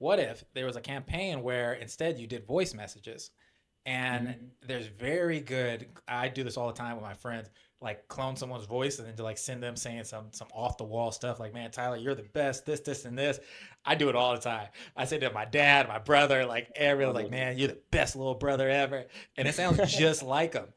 what if there was a campaign where instead you did voice messages? And there's very good, I do this all the time with my friends, like clone someone's voice and then to like send them saying some off the wall stuff like, man, Tyler, you're the best, this, and this. I do it all the time. I say to my dad, my brother, like everyone, like, man, you're the best little brother ever. And it sounds just like them.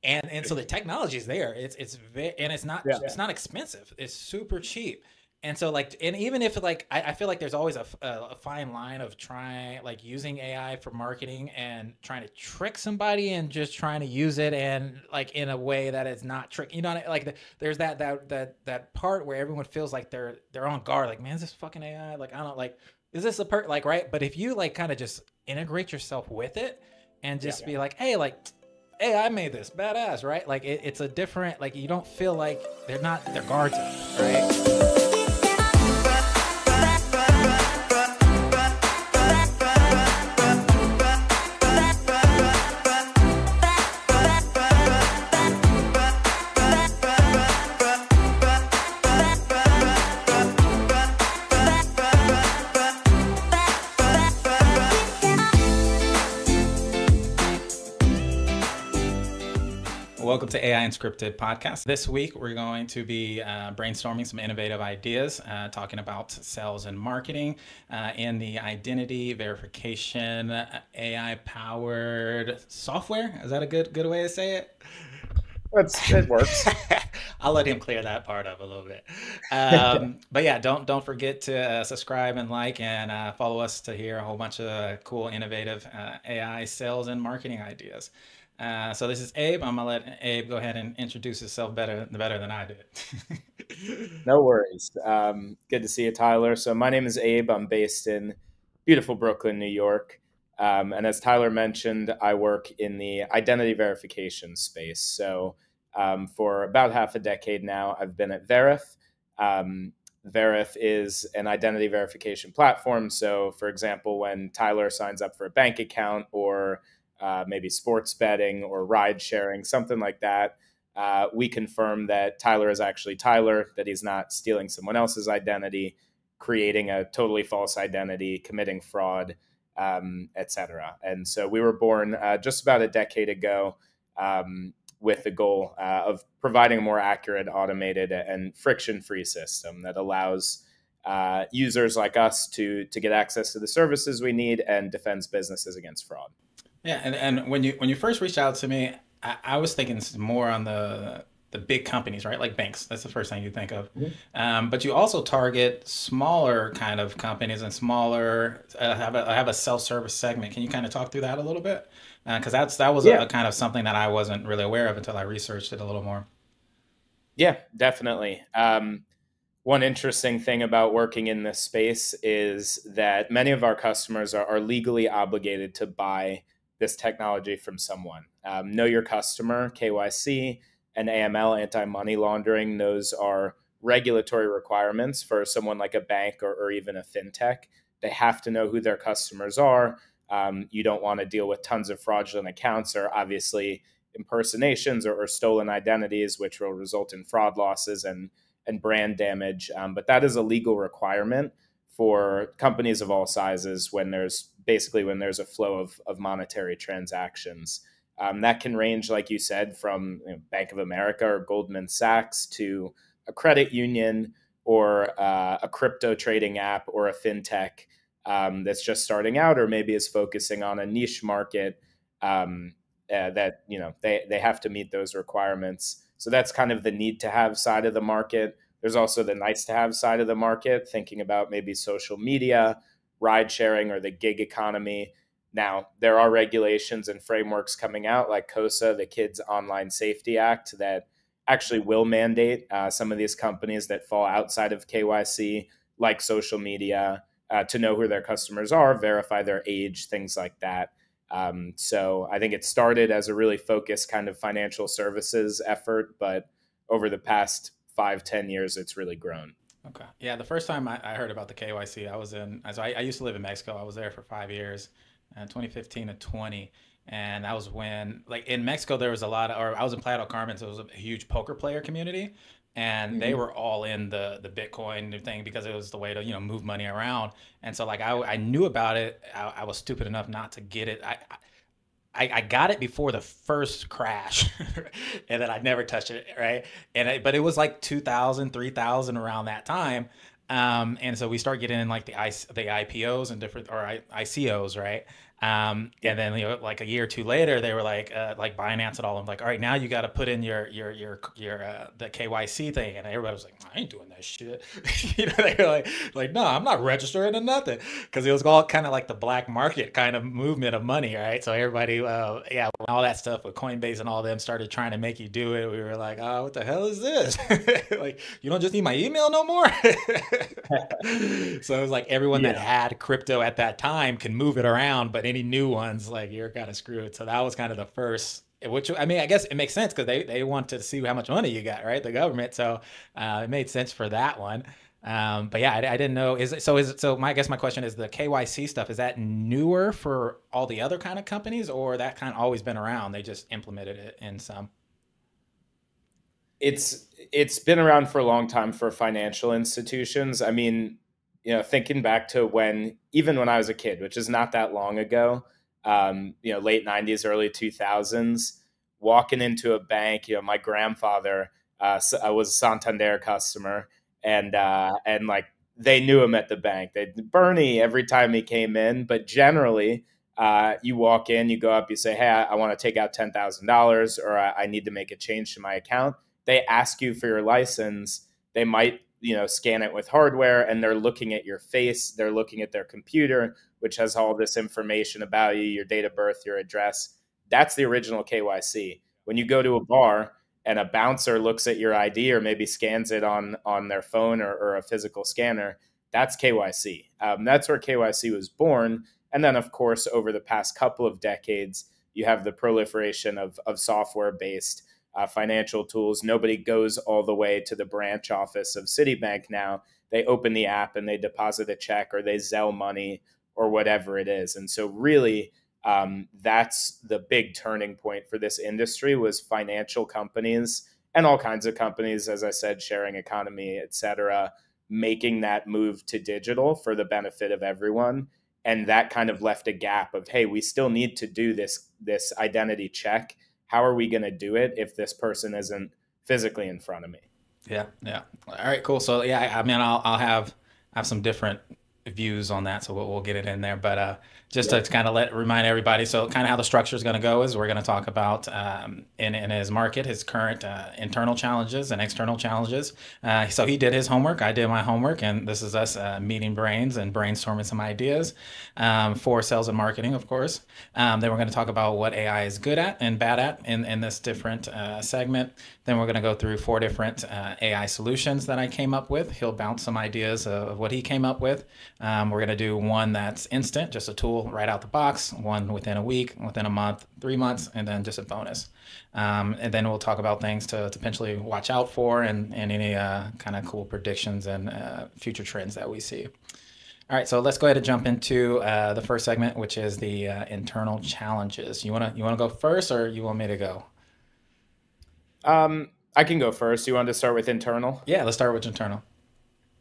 And so the technology is there. It's very, and it's not expensive. It's super cheap. And so like, and even if like, I feel like there's always a fine line of trying, like using AI for marketing and trying to trick somebody and just trying to use it and like in a way that is not trick, you know, like there's that part where everyone feels like they're on guard. Like, man, is this fucking AI? Like, I don't like, is this like, right? But if you like kind of just integrate yourself with it and just be like, hey, I made this badass, right? Like it's a different, like you don't feel like their guards up, right? Welcome to AI Unscripted podcast. This week, we're going to be brainstorming some innovative ideas, talking about sales and marketing in the identity verification, AI-powered software. Is that a good way to say it? It works. I'll let him clear that part up a little bit. But yeah, don't forget to subscribe and like and follow us to hear a whole bunch of cool, innovative AI sales and marketing ideas. So this is Abe. I'm gonna let Abe go ahead and introduce himself better than I did. No worries. Good to see you, Tyler. So my name is Abe. I'm based in beautiful Brooklyn, New York. And as Tyler mentioned, I work in the identity verification space. So for about half a decade now, I've been at Verif. Verif is an identity verification platform. So for example, when Tyler signs up for a bank account or maybe sports betting or ride sharing, something like that, we confirm that Tyler is actually Tyler, that he's not stealing someone else's identity, creating a totally false identity, committing fraud, etc. And so we were born just about a decade ago with the goal of providing a more accurate, automated, and friction-free system that allows users like us to get access to the services we need and defends businesses against fraud. Yeah, and when you first reached out to me, I was thinking more on the big companies, right? Like banks. That's the first thing you think of. But you also target smaller kind of companies and smaller have a self-service segment. Can you kind of talk through that a little bit? Because that was a kind of something that I wasn't really aware of until I researched it a little more. Yeah, definitely. One interesting thing about working in this space is that many of our customers are legally obligated to buy this technology from someone. Know your customer, KYC, and AML, anti-money laundering. Those are regulatory requirements for someone like a bank or even a fintech. They have to know who their customers are. You don't want to deal with tons of fraudulent accounts or obviously impersonations or stolen identities, which will result in fraud losses and brand damage. But that is a legal requirement for companies of all sizes when there's a flow of monetary transactions. That can range, like you said, from Bank of America or Goldman Sachs to a credit union or a crypto trading app or a fintech that's just starting out or maybe is focusing on a niche market that they have to meet those requirements. So that's kind of the need to have side of the market. There's also the nice to have side of the market, thinking about maybe social media, ride sharing, or the gig economy. Now, there are regulations and frameworks coming out like COSA, the Kids Online Safety Act, that actually will mandate some of these companies that fall outside of KYC, like social media, to know who their customers are, verify their age, things like that. So I think it started as a really focused kind of financial services effort, but over the past 5-10 years, it's really grown. Okay. Yeah, the first time I heard about the KYC, I used to live in Mexico. I was there for 5 years, 2015 to 20. And that was when, like in Mexico, there was a lot of, or I was in Playa del Carmen, so it was a huge poker player community. and they Hmm. were all in the Bitcoin thing because it was the way to move money around. And so like I knew about it. I was stupid enough not to get it. I got it before the first crash, and then I never touched it, right? But it was like 2000, 3000 around that time. And so we start getting in like the IPOs and different or ICOs, right? Yeah. And then like a year or two later, they were like Binance and all. I'm like, all right, now you got to put in your the KYC thing, and everybody was like, I ain't doing that shit. They were like, no, I'm not registering to nothing, because it was all kind of like the black market kind of movement of money, right? So everybody, yeah, when all that stuff with Coinbase and all them started trying to make you do it, we were like, oh, what the hell is this? Like, you don't just need my email no more. So it was like everyone that Yeah. had crypto at that time can move it around, but any new ones, like, you're kind of screwed. So that was kind of the first. Which, I mean, I guess it makes sense because they want to see how much money you got, right? The government. So it made sense for that one. But yeah, I didn't know. I guess my question is, the KYC stuff, is that newer for all the other kind of companies, or that kind of always been around? They just implemented it in some. It's been around for a long time for financial institutions. I mean, thinking back to even when I was a kid, which is not that long ago, late '90s, early 2000s, walking into a bank. My grandfather I was a Santander customer, and like they knew him at the bank. They Bernie every time he came in, but generally. You walk in, you go up, you say, "Hey, I want to take out $10,000, or I need to make a change to my account." They ask you for your license. They might, scan it with hardware, and they're looking at your face. They're looking at their computer, which has all this information about you, your date of birth, your address. That's the original KYC. When you go to a bar and a bouncer looks at your ID or maybe scans it on their phone or a physical scanner, that's KYC. That's where KYC was born. And then, of course, over the past couple of decades, you have the proliferation of software based financial tools. Nobody goes all the way to the branch office of Citibank now. They open the app and they deposit a check, or they Zelle money, or whatever it is. And so, really, that's the big turning point for this industry, was financial companies and all kinds of companies, as I said, sharing economy, et cetera, making that move to digital for the benefit of everyone. And that kind of left a gap of, hey, we still need to do this identity check. How are we going to do it if this person isn't physically in front of me? Yeah, yeah. All right, cool. So yeah, I mean, I'll have some different views on that, so we'll get it in there. But just to Yep. kind of remind everybody, so kind of how the structure is going to go is we're going to talk about in his market, his current internal challenges and external challenges. So he did his homework, I did my homework, and this is us meeting brains and brainstorming some ideas for sales and marketing, of course. Then we're going to talk about what AI is good at and bad at in this different segment. Then we're going to go through 4 different AI solutions that I came up with. He'll bounce some ideas of what he came up with. We're going to do one that's instant, just a tool right out the box, one within a week, within a month, 3 months, and then just a bonus. And then we'll talk about things to potentially watch out for, and any kind of cool predictions and future trends that we see. All right, so let's go ahead and jump into the first segment, which is the internal challenges. You wanna go first, or you want me to go? I can go first. You want to start with internal? Yeah, let's start with internal.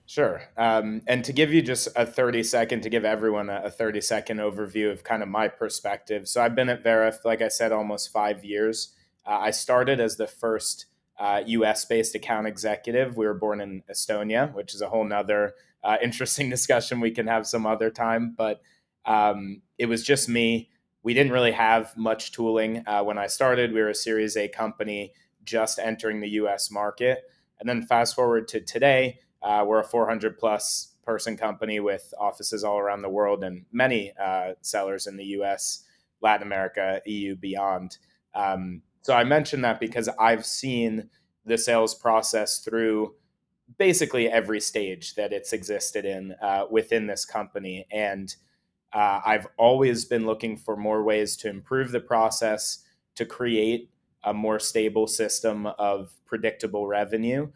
Sure. And to give you just a 30-second, to give everyone a 30-second overview of kind of my perspective. So I've been at Verif, like I said, almost 5 years. I started as the first US-based account executive. We were born in Estonia, which is a whole nother interesting discussion we can have some other time. But it was just me. We didn't really have much tooling. When I started, we were a Series A company just entering the US market. And then fast forward to today, we're a 400 plus person company with offices all around the world and many sellers in the US, Latin America, EU, beyond. So I mentioned that because I've seen the sales process through basically every stage that it's existed in within this company. And I've always been looking for more ways to improve the process, to create a more stable system of predictable revenue,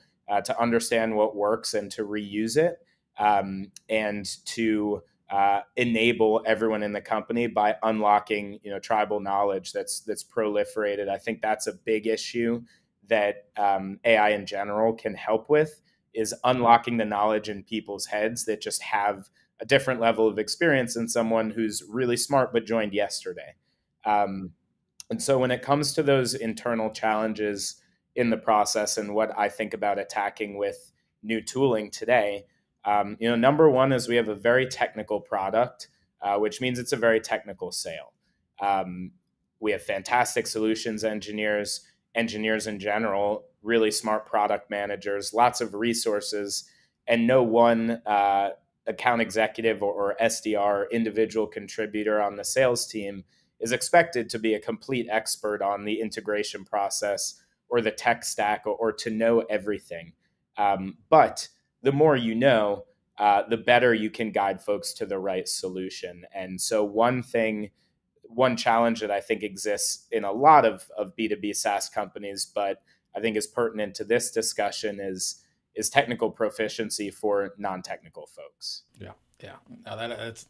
to understand what works and to reuse it, and to enable everyone in the company by unlocking, tribal knowledge that's proliferated. I think that's a big issue that AI in general can help with is unlocking the knowledge in people's heads that just have a different level of experience than someone who's really smart but joined yesterday. Um, and so when it comes to those internal challenges in the process and what I think about attacking with new tooling today, number one is we have a very technical product, which means it's a very technical sale. Um, we have fantastic solutions engineers, engineers in general, really smart product managers, lots of resources, and no one account executive or SDR, individual contributor on the sales team, is expected to be a complete expert on the integration process or the tech stack or to know everything. But the more you know, the better you can guide folks to the right solution. And so one challenge that I think exists in a lot of B2B SaaS companies, but I think is pertinent to this discussion is technical proficiency for non-technical folks. Yeah. Yeah,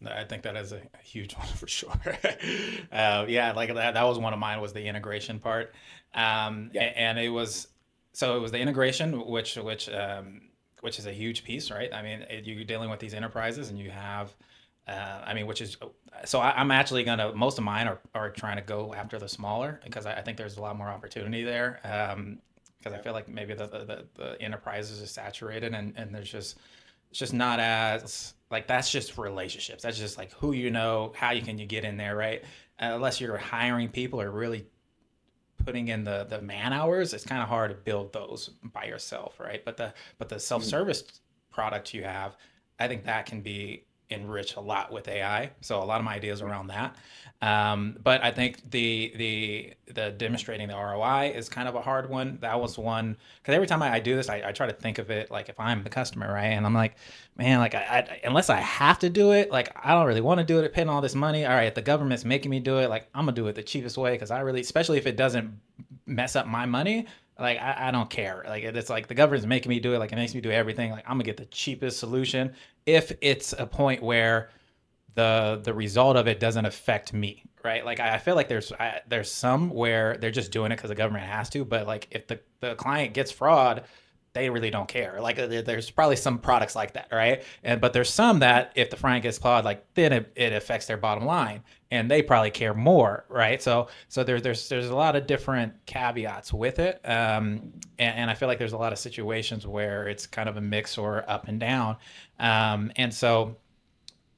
no, I think that is a huge one for sure. Yeah, like that was one of mine, was the integration part. And it was the integration, which is a huge piece, right? I mean, you're dealing with these enterprises, and you have, which is, so I'm actually most of mine are trying to go after the smaller, because I think there's a lot more opportunity there. Because I feel like maybe the enterprises are saturated, and there's just, it's just not as, like, that's just relationships. That's just like who you know, how you get in there, right? Unless you're hiring people or really putting in the man hours, it's kind of hard to build those by yourself, right? But the self-service product you have, I think that can be enriched a lot with AI. So a lot of my ideas around that. But I think the demonstrating the ROI is kind of a hard one. That was one, because every time I do this, I try to think of it like if I'm the customer, right? And I'm like, man, like unless I have to do it, like I don't really want to do it, paying all this money. All right, if the government's making me do it, like I'm gonna do it the cheapest way, because I really, especially if it doesn't mess up my money, like I don't care. Like it's like the government's making me do it, like it makes me do everything. Like I'm gonna get the cheapest solution if it's a point where the result of it doesn't affect me, right? Like I feel like there's some where they're just doing it because the government has to, but like if the client gets fraud, they really don't care. Like there's probably some products like that, right? But there's some that if the client gets fraud, like then it affects their bottom line, and they probably care more, right? So there's a lot of different caveats with it, and I feel like there's a lot of situations where it's kind of a mix or up and down, and so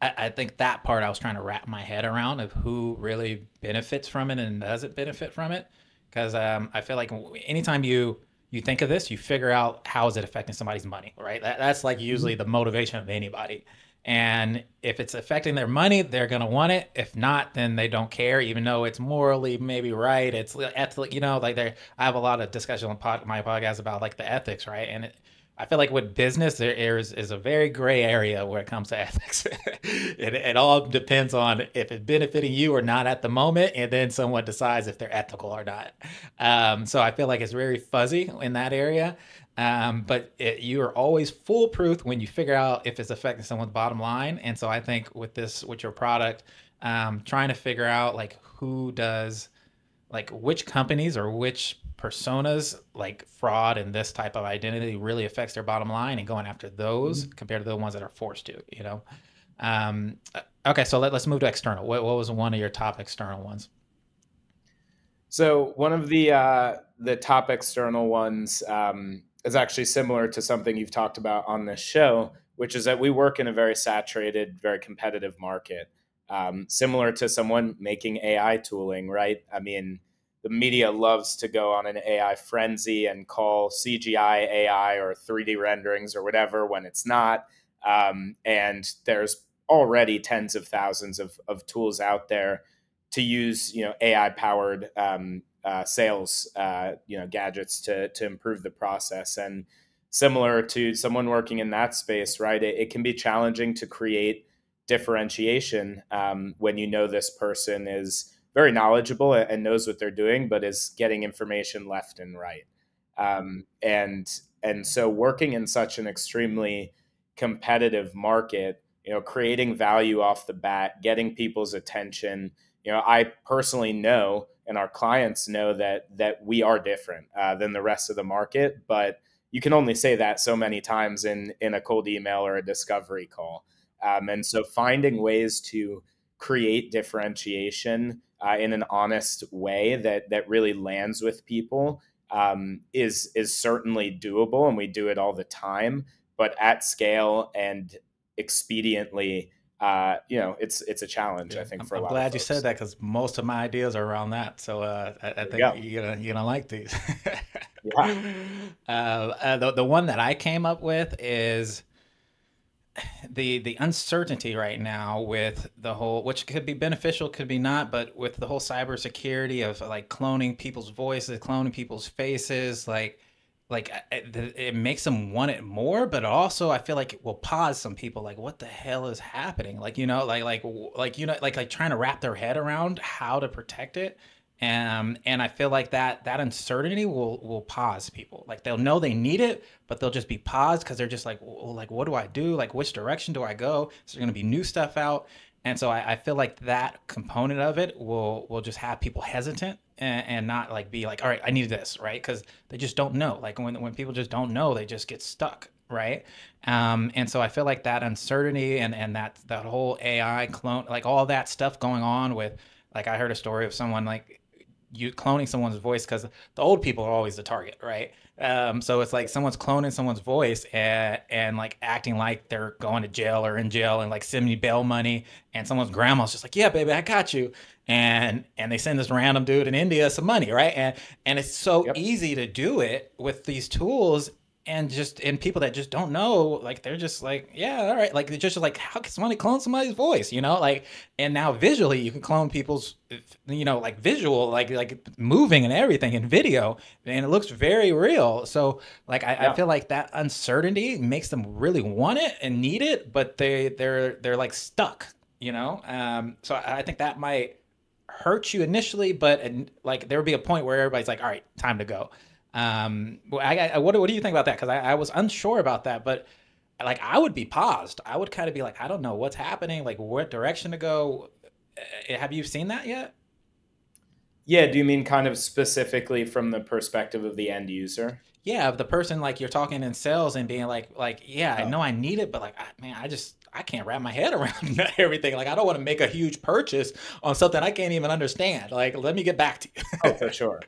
I think that part I was trying to wrap my head around, of who really benefits from it and doesn't benefit from it. Because I feel like anytime you think of this, you figure out how is it affecting somebody's money, right? That's like usually the motivation of anybody. And if it's affecting their money, they're gonna want it. If not, then they don't care, even though it's morally maybe right. It's ethical, like I have a lot of discussion on my podcast about like the ethics, right? And I feel like with business, there is a very gray area when it comes to ethics. It all depends on if it's benefiting you or not at the moment, and then someone decides if they're ethical or not. So I feel like it's very fuzzy in that area. But you are always foolproof when you figure out if it's affecting someone's bottom line. And so I think with your product, trying to figure out like who does, like which companies or which personas, like fraud and this type of identity, really affects their bottom line, and going after those compared to the ones that are forced to. Okay, so let's move to external. What was one of your top external ones? So one of the top external ones is actually similar to something you've talked about on this show, which is that we work in a very saturated, very competitive market, similar to someone making AI tooling, right? I mean, the media loves to go on an AI frenzy and call CGI AI or 3D renderings or whatever when it's not. And there's already tens of thousands of tools out there to use, AI powered sales, gadgets to improve the process. And similar to someone working in that space, right? It can be challenging to create differentiation when this person is very knowledgeable and knows what they're doing, but is getting information left and right. And so working in such an extremely competitive market, creating value off the bat, getting people's attention, I personally know, and our clients know that we are different than the rest of the market, but you can only say that so many times in a cold email or a discovery call. And so finding ways to create differentiation in an honest way that really lands with people is certainly doable, and we do it all the time. But at scale and expediently, it's a challenge, Yeah, I think, for a I'm lot of glad you said folks. that because most of my ideas are around that. So I There you think go. you're gonna like these. Yeah. The one that I came up with is the uncertainty right now with the whole, which could be beneficial, could be not, but with the whole cybersecurity of like cloning people's voices, cloning people's faces, it makes them want it more, but also I feel like it will pause some people. Like, what the hell is happening? Like, like trying to wrap their head around how to protect it. And I feel like that uncertainty will pause people. Like they'll know they need it, but they'll just be paused because they're just like, well, like, what do I do? Like, which direction do I go? Is there going to be new stuff out? And so I feel like that component of it will just have people hesitant and not like be like, all right, I need this, right? Because they just don't know. Like when people just don't know, they just get stuck, right? And so I feel like that uncertainty and that whole AI clone, like all that stuff going on with, like I heard a story of someone like you cloning someone's voice because the old people are always the target, right? So it's like someone's cloning someone's voice and like acting like they're going to jail or in jail and like send me bail money, and someone's grandma's just like, yeah, baby, I got you, and they send this random dude in India some money, right? And it's so Yep. easy to do it with these tools, and people that just don't know, like they're just like, yeah, all right, like they're just like, how can somebody clone somebody's voice, like, and now visually you can clone people's, like visual, like moving and everything in video, and it looks very real. So like I Yeah. feel like that uncertainty makes them really want it and need it, but they're like stuck, so I think that might hurt you initially, but like there would be a point where everybody's like, all right, time to go. What do you think about that? Because I was unsure about that, but like I would be paused. I would kind of be like, I don't know what's happening, like what direction to go. Have you seen that yet? Yeah. Do you mean kind of specifically from the perspective of the end user? Yeah, of the person like you're talking in sales and being like, yeah, I Oh, know I need it, but like, man, I can't wrap my head around everything. Like, I don't want to make a huge purchase on something I can't even understand. Like, let me get back to oh, for sure.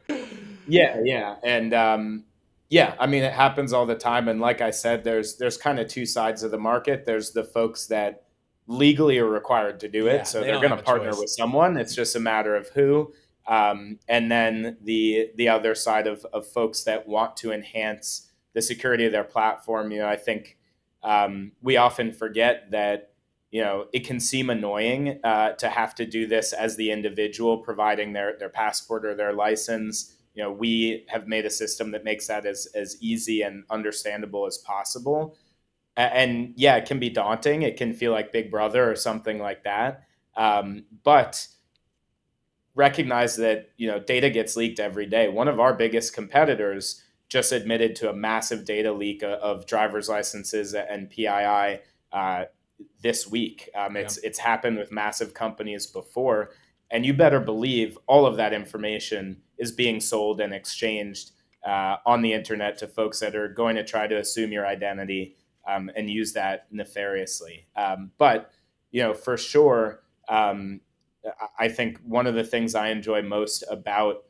Yeah, yeah, and yeah. I mean, it happens all the time. And like I said, there's kind of two sides of the market. There's the folks that legally are required to do it, Yeah, so they they're don't going have to a partner choice. with someone. It's just a matter of who. And then the other side of folks that want to enhance the security of their platform. I think we often forget that it can seem annoying to have to do this as the individual providing their passport or their license. We have made a system that makes that as easy and understandable as possible. And yeah, it can be daunting. It can feel like Big Brother or something like that. But recognize that data gets leaked every day. One of our biggest competitors just admitted to a massive data leak of driver's licenses and PII this week. Yeah. It's happened with massive companies before, and you better believe all of that information is being sold and exchanged on the internet to folks that are going to try to assume your identity and use that nefariously. But for sure. I think one of the things I enjoy most about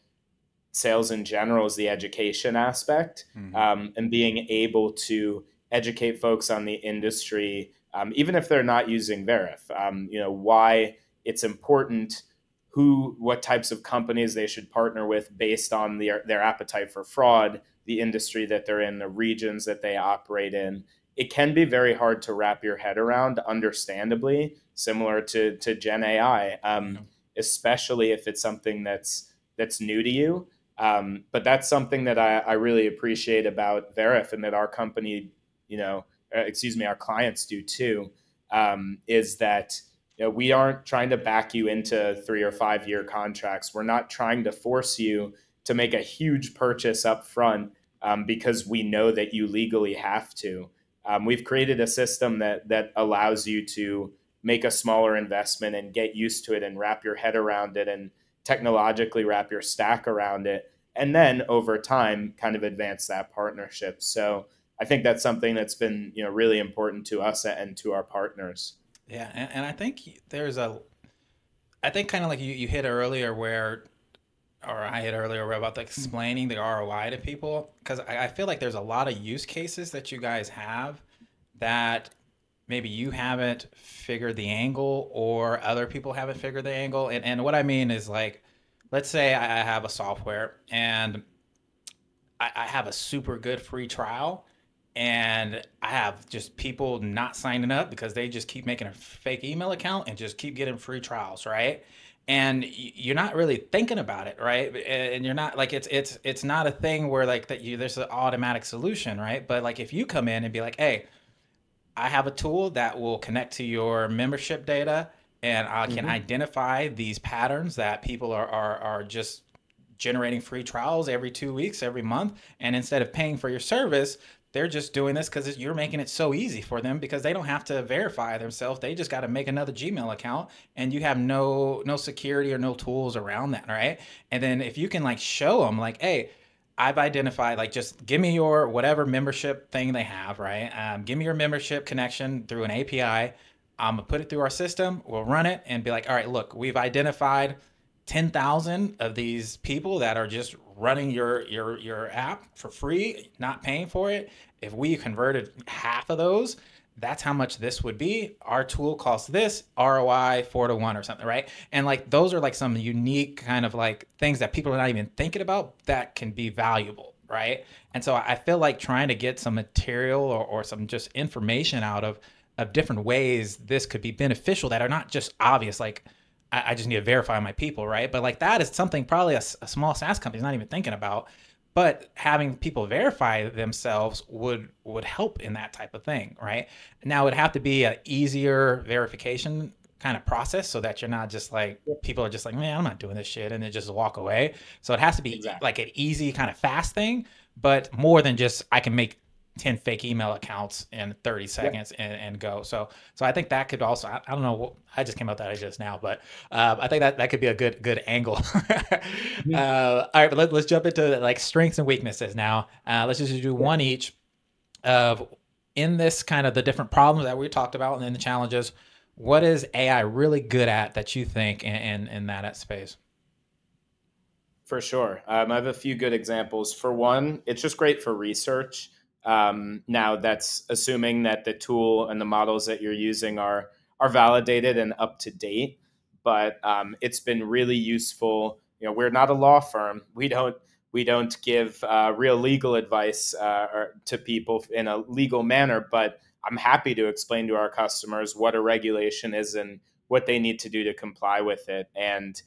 sales in general is the education aspect, Hmm. and being able to educate folks on the industry, even if they're not using Verif. Why it's important, what types of companies they should partner with based on their appetite for fraud, the industry that they're in, the regions that they operate in. It can be very hard to wrap your head around, understandably, similar to Gen AI, Yeah. especially if it's something that's new to you. But that's something that I really appreciate about Verif, and that our company, our clients do too, is that we aren't trying to back you into 3 or 5 year contracts. We're not trying to force you to make a huge purchase up front because we know that you legally have to. We've created a system that allows you to make a smaller investment and get used to it and wrap your head around it and technologically wrap your stack around it. And then over time, kind of advance that partnership. So I think that's something that's been, really important to us and to our partners. Yeah, and I think I think kind of like you hit earlier where, or I hit earlier where about like explaining the ROI to people, because I feel like there's a lot of use cases that you guys have that maybe you haven't figured the angle or other people haven't figured the angle. And what I mean is like, let's say I have a software and I have a super good free trial and I have just people not signing up because they just keep making a fake email account and just keep getting free trials, right? And you're not really thinking about it, right? And you're not like it's not a thing where like that you there's an automatic solution, right? But like if you come in and be like, hey, I have a tool that will connect to your membership data and I can Mm-hmm. identify these patterns that people are just generating free trials every 2 weeks, every month. And instead of paying for your service, they're just doing this because you're making it so easy for them because they don't have to verify themselves. They just got to make another Gmail account and you have no security or no tools around that, right? And then if you can like show them like, hey, I've identified like just give me your whatever membership thing they have, right? Give me your membership connection through an API. I'm gonna put it through our system. We'll run it and be like, all right, look, we've identified 10,000 of these people that are just running your app for free, not paying for it. If we converted half of those, that's how much this would be. Our tool costs this, ROI 4 to 1 or something, right? And like those are like some unique kind of like things that people are not even thinking about that can be valuable, right? And so I feel like trying to get some material or some just information out of different ways this could be beneficial that are not just obvious, like I just need to verify my people, right? But like that is something probably a small SaaS company is not even thinking about. But having people verify themselves would help in that type of thing, right? Now it'd have to be an easier verification kind of process so that you're not just like people are just like, man, I'm not doing this shit, and they just walk away. So it has to be Exactly. like an easy kind of fast thing, but more than just I can make 10 fake email accounts in 30 Yep. seconds and go. So I think that could also, I don't know, I just came out that idea just now, but I think that could be a good angle. Mhm. All right, but let's jump into like strengths and weaknesses now. Let's just do Yeah. one each of in this kind of the different problems that we talked about and then the challenges. What is AI really good at that you think in that space? For sure. I have a few good examples. For one, it's just great for research. Now, that's assuming that the tool and the models that you're using are validated and up to date. But it's been really useful. We're not a law firm. We don't give real legal advice to people in a legal manner. But I'm happy to explain to our customers what a regulation is and what they need to do to comply with it. And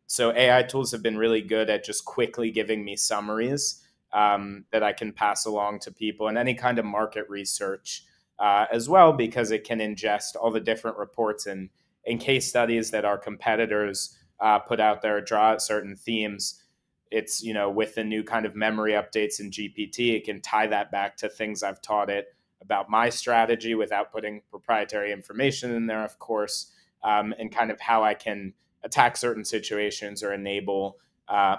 so AI tools have been really good at just quickly giving me summaries that I can pass along to people and any kind of market research as well, because it can ingest all the different reports and case studies that our competitors put out there, draw out certain themes. It's, with the new kind of memory updates in GPT, it can tie that back to things I've taught it about my strategy without putting proprietary information in there, of course, and kind of how I can attack certain situations or enable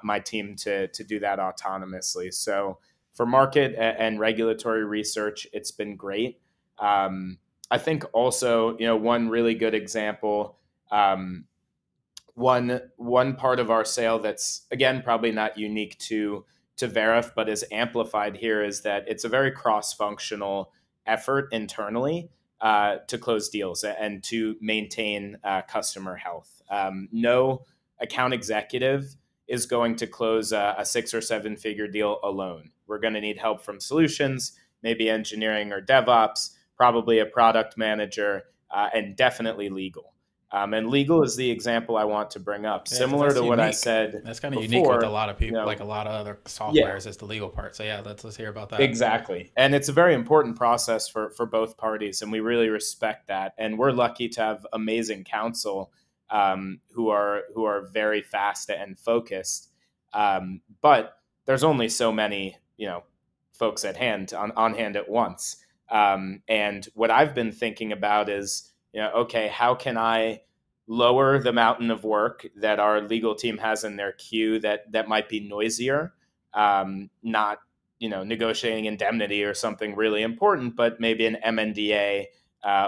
my team to do that autonomously. So for market and regulatory research, it's been great. I think also, one really good example, one part of our sale that's again probably not unique to Verif, but is amplified here is that it's a very cross-functional effort internally to close deals and to maintain customer health. No account executive is going to close a 6 or 7 figure deal alone. We're going to need help from solutions, maybe engineering or DevOps, probably a product manager, and definitely legal. And legal is the example I want to bring up. Yeah, because Similar that's to what I unique. said That's kind of unique with a before, lot of people, like a lot of other yeah, softwares, is the legal part. So yeah, let's hear about that. exactly. And it's a very important process for both parties, and we really respect that. And we're lucky to have amazing counsel who are very fast and focused. But there's only so many folks at hand on hand at once. And what I've been thinking about is Okay, how can I lower the mountain of work that our legal team has in their queue that might be noisier, not negotiating indemnity or something really important, but maybe an MNDA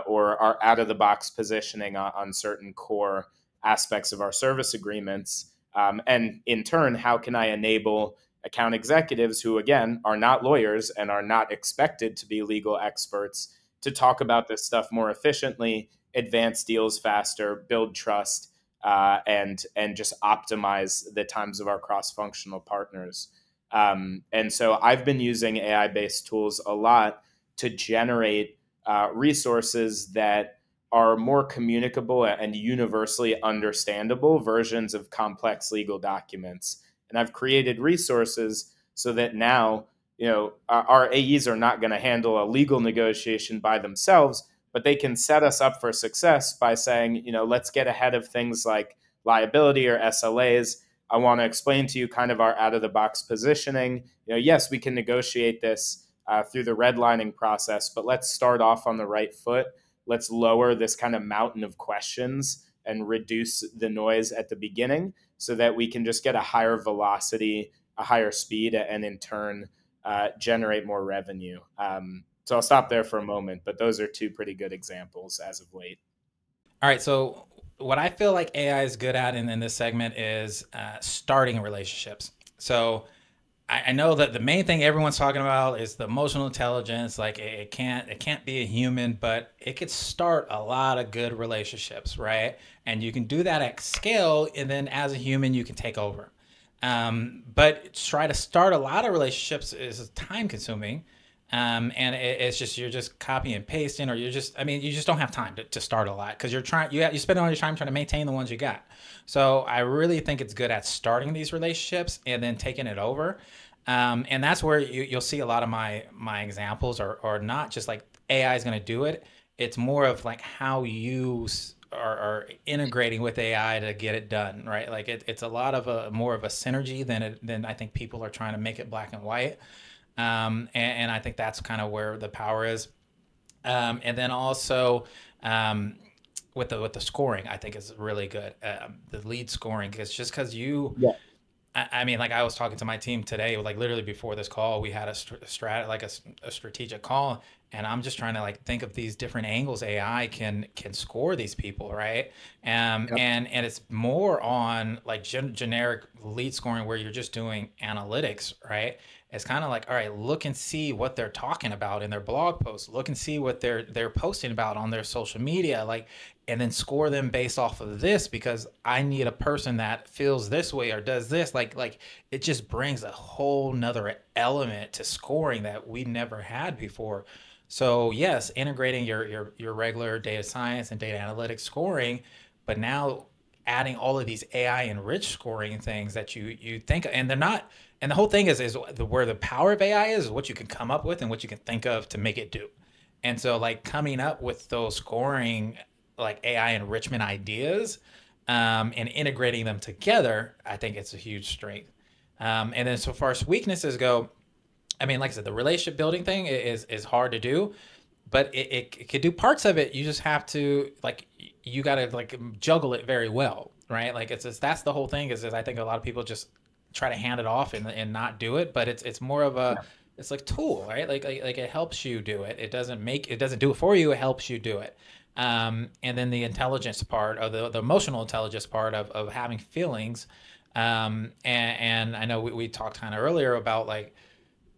or our out of the box positioning on certain core aspects of our service agreements. And in turn, how can I enable account executives who, again, are not lawyers and are not expected to be legal experts to talk about this stuff more efficiently, advance deals faster, build trust, and just optimize the times of our cross-functional partners. And so I've been using AI-based tools a lot to generate resources that are more communicable and universally understandable versions of complex legal documents. And I've created resources so that now, our AEs are not going to handle a legal negotiation by themselves, but they can set us up for success by saying, let's get ahead of things like liability or SLAs. I want to explain to you kind of our out of the box positioning. Yes, we can negotiate this through the redlining process, but let's start off on the right foot. Let's lower this kind of mountain of questions and reduce the noise at the beginning so that we can just get a higher velocity, a higher speed, and in turn generate more revenue. So I'll stop there for a moment, but those are two pretty good examples as of late. All right. So what I feel like AI is good at in this segment is starting relationships. So I know that the main thing everyone's talking about is the emotional intelligence. Like it can't be a human, but it could start a lot of good relationships, right? And you can do that at scale, and then as a human, you can take over. But try to start a lot of relationships is time consuming. And it's just you're just copy and pasting, or you just don't have time to start a lot because you spend all your time trying to maintain the ones you got. So I really think it's good at starting these relationships and then taking it over. And that's where you'll see a lot of my examples are not just like AI is going to do it. It's more of like how you are integrating with AI to get it done, right? Like it's a lot of more of a synergy than I think people are trying to make it black and white. And I think that's kind of where the power is. And then also with the scoring, I think is really good. The lead scoring, because you, Yeah. I mean, like I was talking to my team today, like literally before this call, we had a strategic call, and I'm just trying to like think of these different angles AI can score these people, right? Yep. And it's more on like generic lead scoring where you're just doing analytics, right? It's kind of like, all right, look and see what they're talking about in their blog posts. Look and see what they're posting about on their social media, like, and then score them based off of this because I need a person that feels this way or does this. Like it just brings a whole nother element to scoring that we never had before. So yes, integrating your regular data science and data analytics scoring, but now adding all of these AI enriched scoring things that you think, and they're not. And the whole thing is where the power of AI is what you can come up with and what you can think of to make it do. And so like coming up with those scoring like AI enrichment ideas and integrating them together, I think it's a huge strength. And then so far as weaknesses go, I mean, like I said, the relationship building thing is hard to do, but it could do parts of it. You just have to like you got to like juggle it very well, right? Like it's just, that's the whole thing is I think a lot of people just try to hand it off and not do it, but it's more of a it's like tool, right? Like it helps you do it. It doesn't do it for you. It helps you do it. And then the intelligence part of the emotional intelligence part of having feelings. And I know we talked kind of earlier about like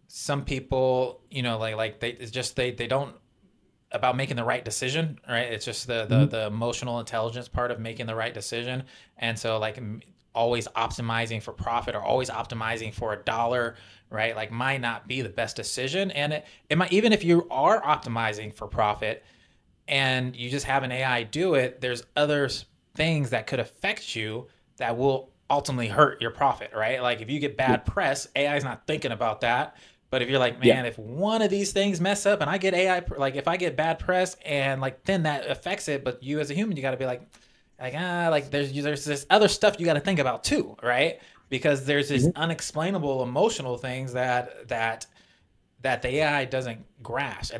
some people, like they don't about making the right decision, right? It's just the emotional intelligence part of making the right decision. And so like always optimizing for profit or always optimizing for a dollar, right? Like might not be the best decision. And it might, even if you are optimizing for profit and you just have an AI do it, there's other things that could affect you that will ultimately hurt your profit, right? Like if you get bad press, AI is not thinking about that. But if you're like, man, if one of these things mess up and I get AI, like if I get bad press and like then that affects it, but you as a human, you got to be like there's this other stuff you got to think about too, right? Because there's this unexplainable emotional things that that the AI doesn't grasp.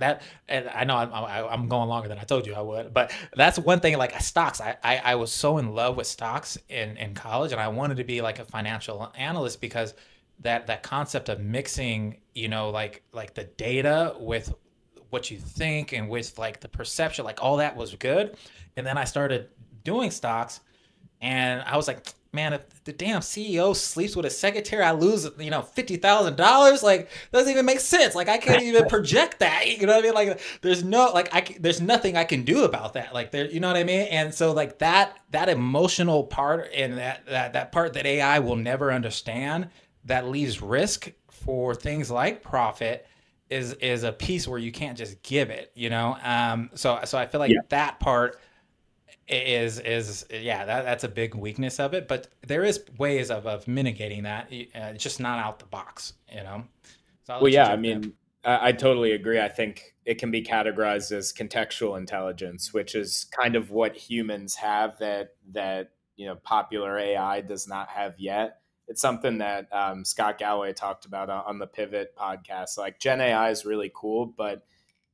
And I know I'm going longer than I told you I would, but that's one thing. Like stocks, I was so in love with stocks in college, and I wanted to be like a financial analyst because that concept of mixing, like the data with what you think and with like the perception, like all that was good. And then I started doing stocks, and I was like, man, if the damn CEO sleeps with a secretary, I lose, $50,000. Like, doesn't even make sense. Like, I can't even project that. You know what I mean? Like, there's nothing I can do about that. Like, you know what I mean? And so, like that emotional part and that part that AI will never understand, that leaves risk for things like profit. Is a piece where you can't just give it, so I feel Yeah. like that part is yeah, that's a big weakness of it, but there is ways of mitigating that, just not out the box. So I'll Well, let you yeah, I jump in. mean, I totally agree. I think it can be categorized as contextual intelligence, which is kind of what humans have that popular AI does not have yet. It's something that Scott Galloway talked about on the Pivot podcast. Like Gen AI is really cool, but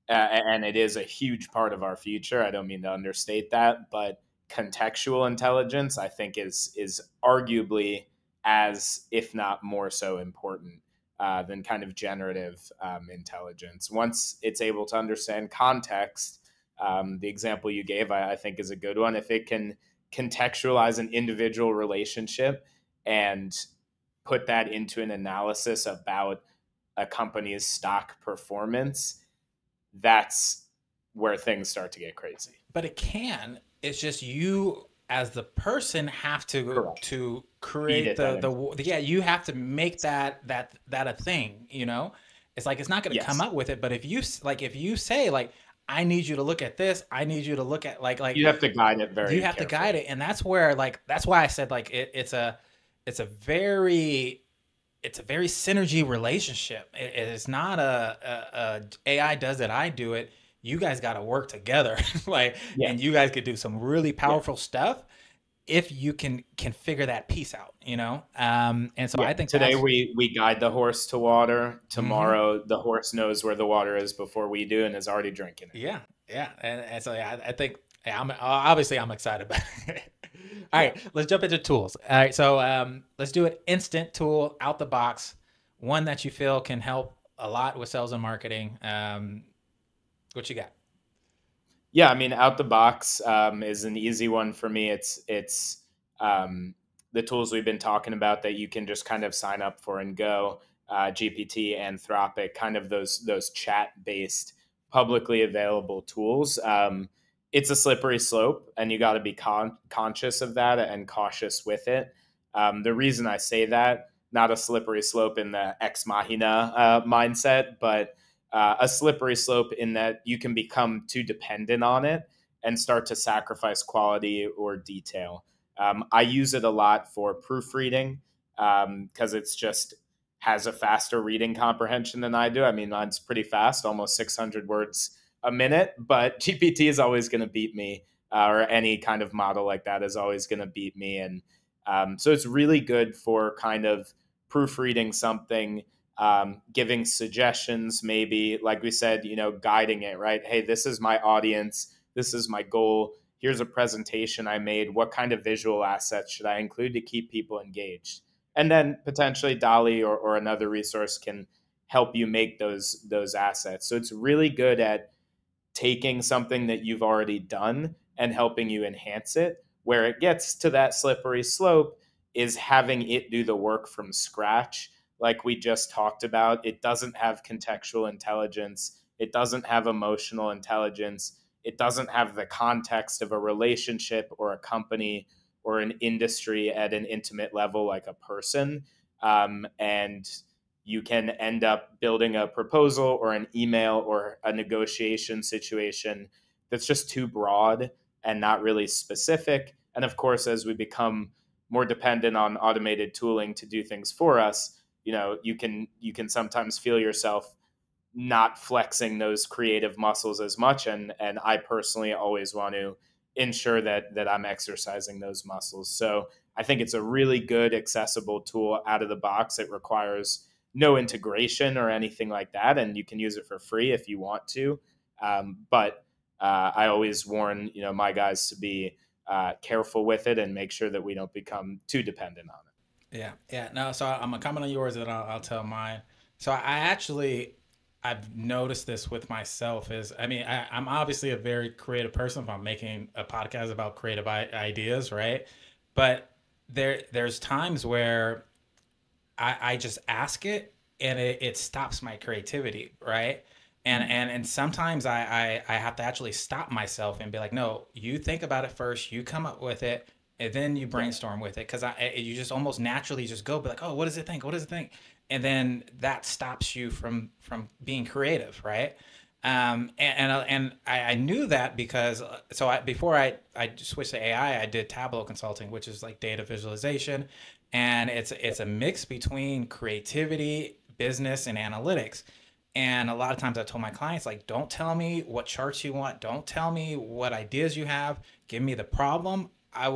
and it is a huge part of our future. I don't mean to understate that, but contextual intelligence, I think, is arguably as, if not more so, important than kind of generative intelligence. Once it's able to understand context, the example you gave, I think, is a good one. If it can contextualize an individual relationship and put that into an analysis about a company's stock performance, that's where things start to get crazy. But it can. It's just you as the person have to Correct. Feed create it that yeah, you have to make that a thing. It's like it's not going to come Yes. up with it, but if you say like, I need you to look at this, I need you to look at like You have to guide it you very have to guide carefully. it, and that's where, like, that's why I said, like, it's a very synergy relationship. It's not a AI does it, I do it. You guys got to work together, like, Yeah. and you guys could do some really Yeah. powerful stuff if you can figure that piece out. And so Yeah. I think Today that's. we guide the horse to water. Hmm. Tomorrow the horse knows where the water is before we do and is already drinking it. Yeah, yeah, and so yeah, I think, yeah, I'm excited about it. All Yeah. right, let's jump into tools. All right, so let's do an instant tool out the box, one that you feel can help a lot with sales and marketing. What you got? Yeah, I mean, out the box is an easy one for me. It's um, the tools we've been talking about that you can just kind of sign up for and go. GPT, Anthropic, kind of those chat based, publicly available tools. It's a slippery slope, and you got to be conscious of that and cautious with it. The reason I say that, not a slippery slope in the ex machina mindset, but a slippery slope in that you can become too dependent on it and start to sacrifice quality or detail. I use it a lot for proofreading because it's just has a faster reading comprehension than I do. I mean, mine's pretty fast, almost 600 words a minute, but GPT is always going to beat me, or any kind of model like that is always going to beat me. And so it's really good for kind of proofreading something, giving suggestions, maybe, like we said, guiding it, right? Hey, this is my audience. This is my goal. Here's a presentation I made. What kind of visual assets should I include to keep people engaged? And then potentially Dolly or another resource can help you make those assets. So it's really good at taking something that you've already done and helping you enhance it. Where it gets to that slippery slope is having it do the work from scratch. Like we just talked about, it doesn't have contextual intelligence, it doesn't have emotional intelligence, it doesn't have the context of a relationship or a company or an industry at an intimate level like a person. And you can end up building a proposal or an email or a negotiation situation that's just too broad and not really specific. And of course, as we become more dependent on automated tooling to do things for us, you can sometimes feel yourself not flexing those creative muscles as much. And I personally always want to ensure that I'm exercising those muscles. So I think it's a really good accessible tool out of the box. It requires no integration or anything like that, and you can use it for free if you want to. But I always warn my guys to be careful with it and make sure that we don't become too dependent on it. Yeah, yeah. No, so I'm gonna comment on yours, and I'll tell mine. So I actually, I've noticed this with myself. Is I mean, I'm obviously a very creative person. If I'm making a podcast about creative ideas, right? But there's times where I just ask it, and it stops my creativity, right? And sometimes I have to actually stop myself and be like, no, you think about it first, you come up with it, and then you Yeah. brainstorm with it, because you just almost naturally just go be like, oh, what does it think? What does it think? And then that stops you from being creative, right? And I knew that because before I switched to AI, I did Tableau consulting, which is like data visualization, and it's a mix between creativity, business, and analytics. And a lot of times I told my clients, like, don't tell me what charts you want, don't tell me what ideas you have, give me the problem. I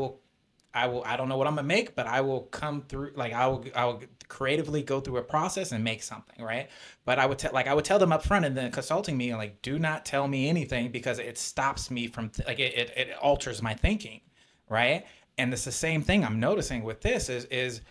don't know what I'm gonna make, but I will come through. Like I will creatively go through a process and make something, right? But I would tell them up front, and then consulting me, like, do not tell me anything, because it stops me from it alters my thinking, right? And it's the same thing I'm noticing with this is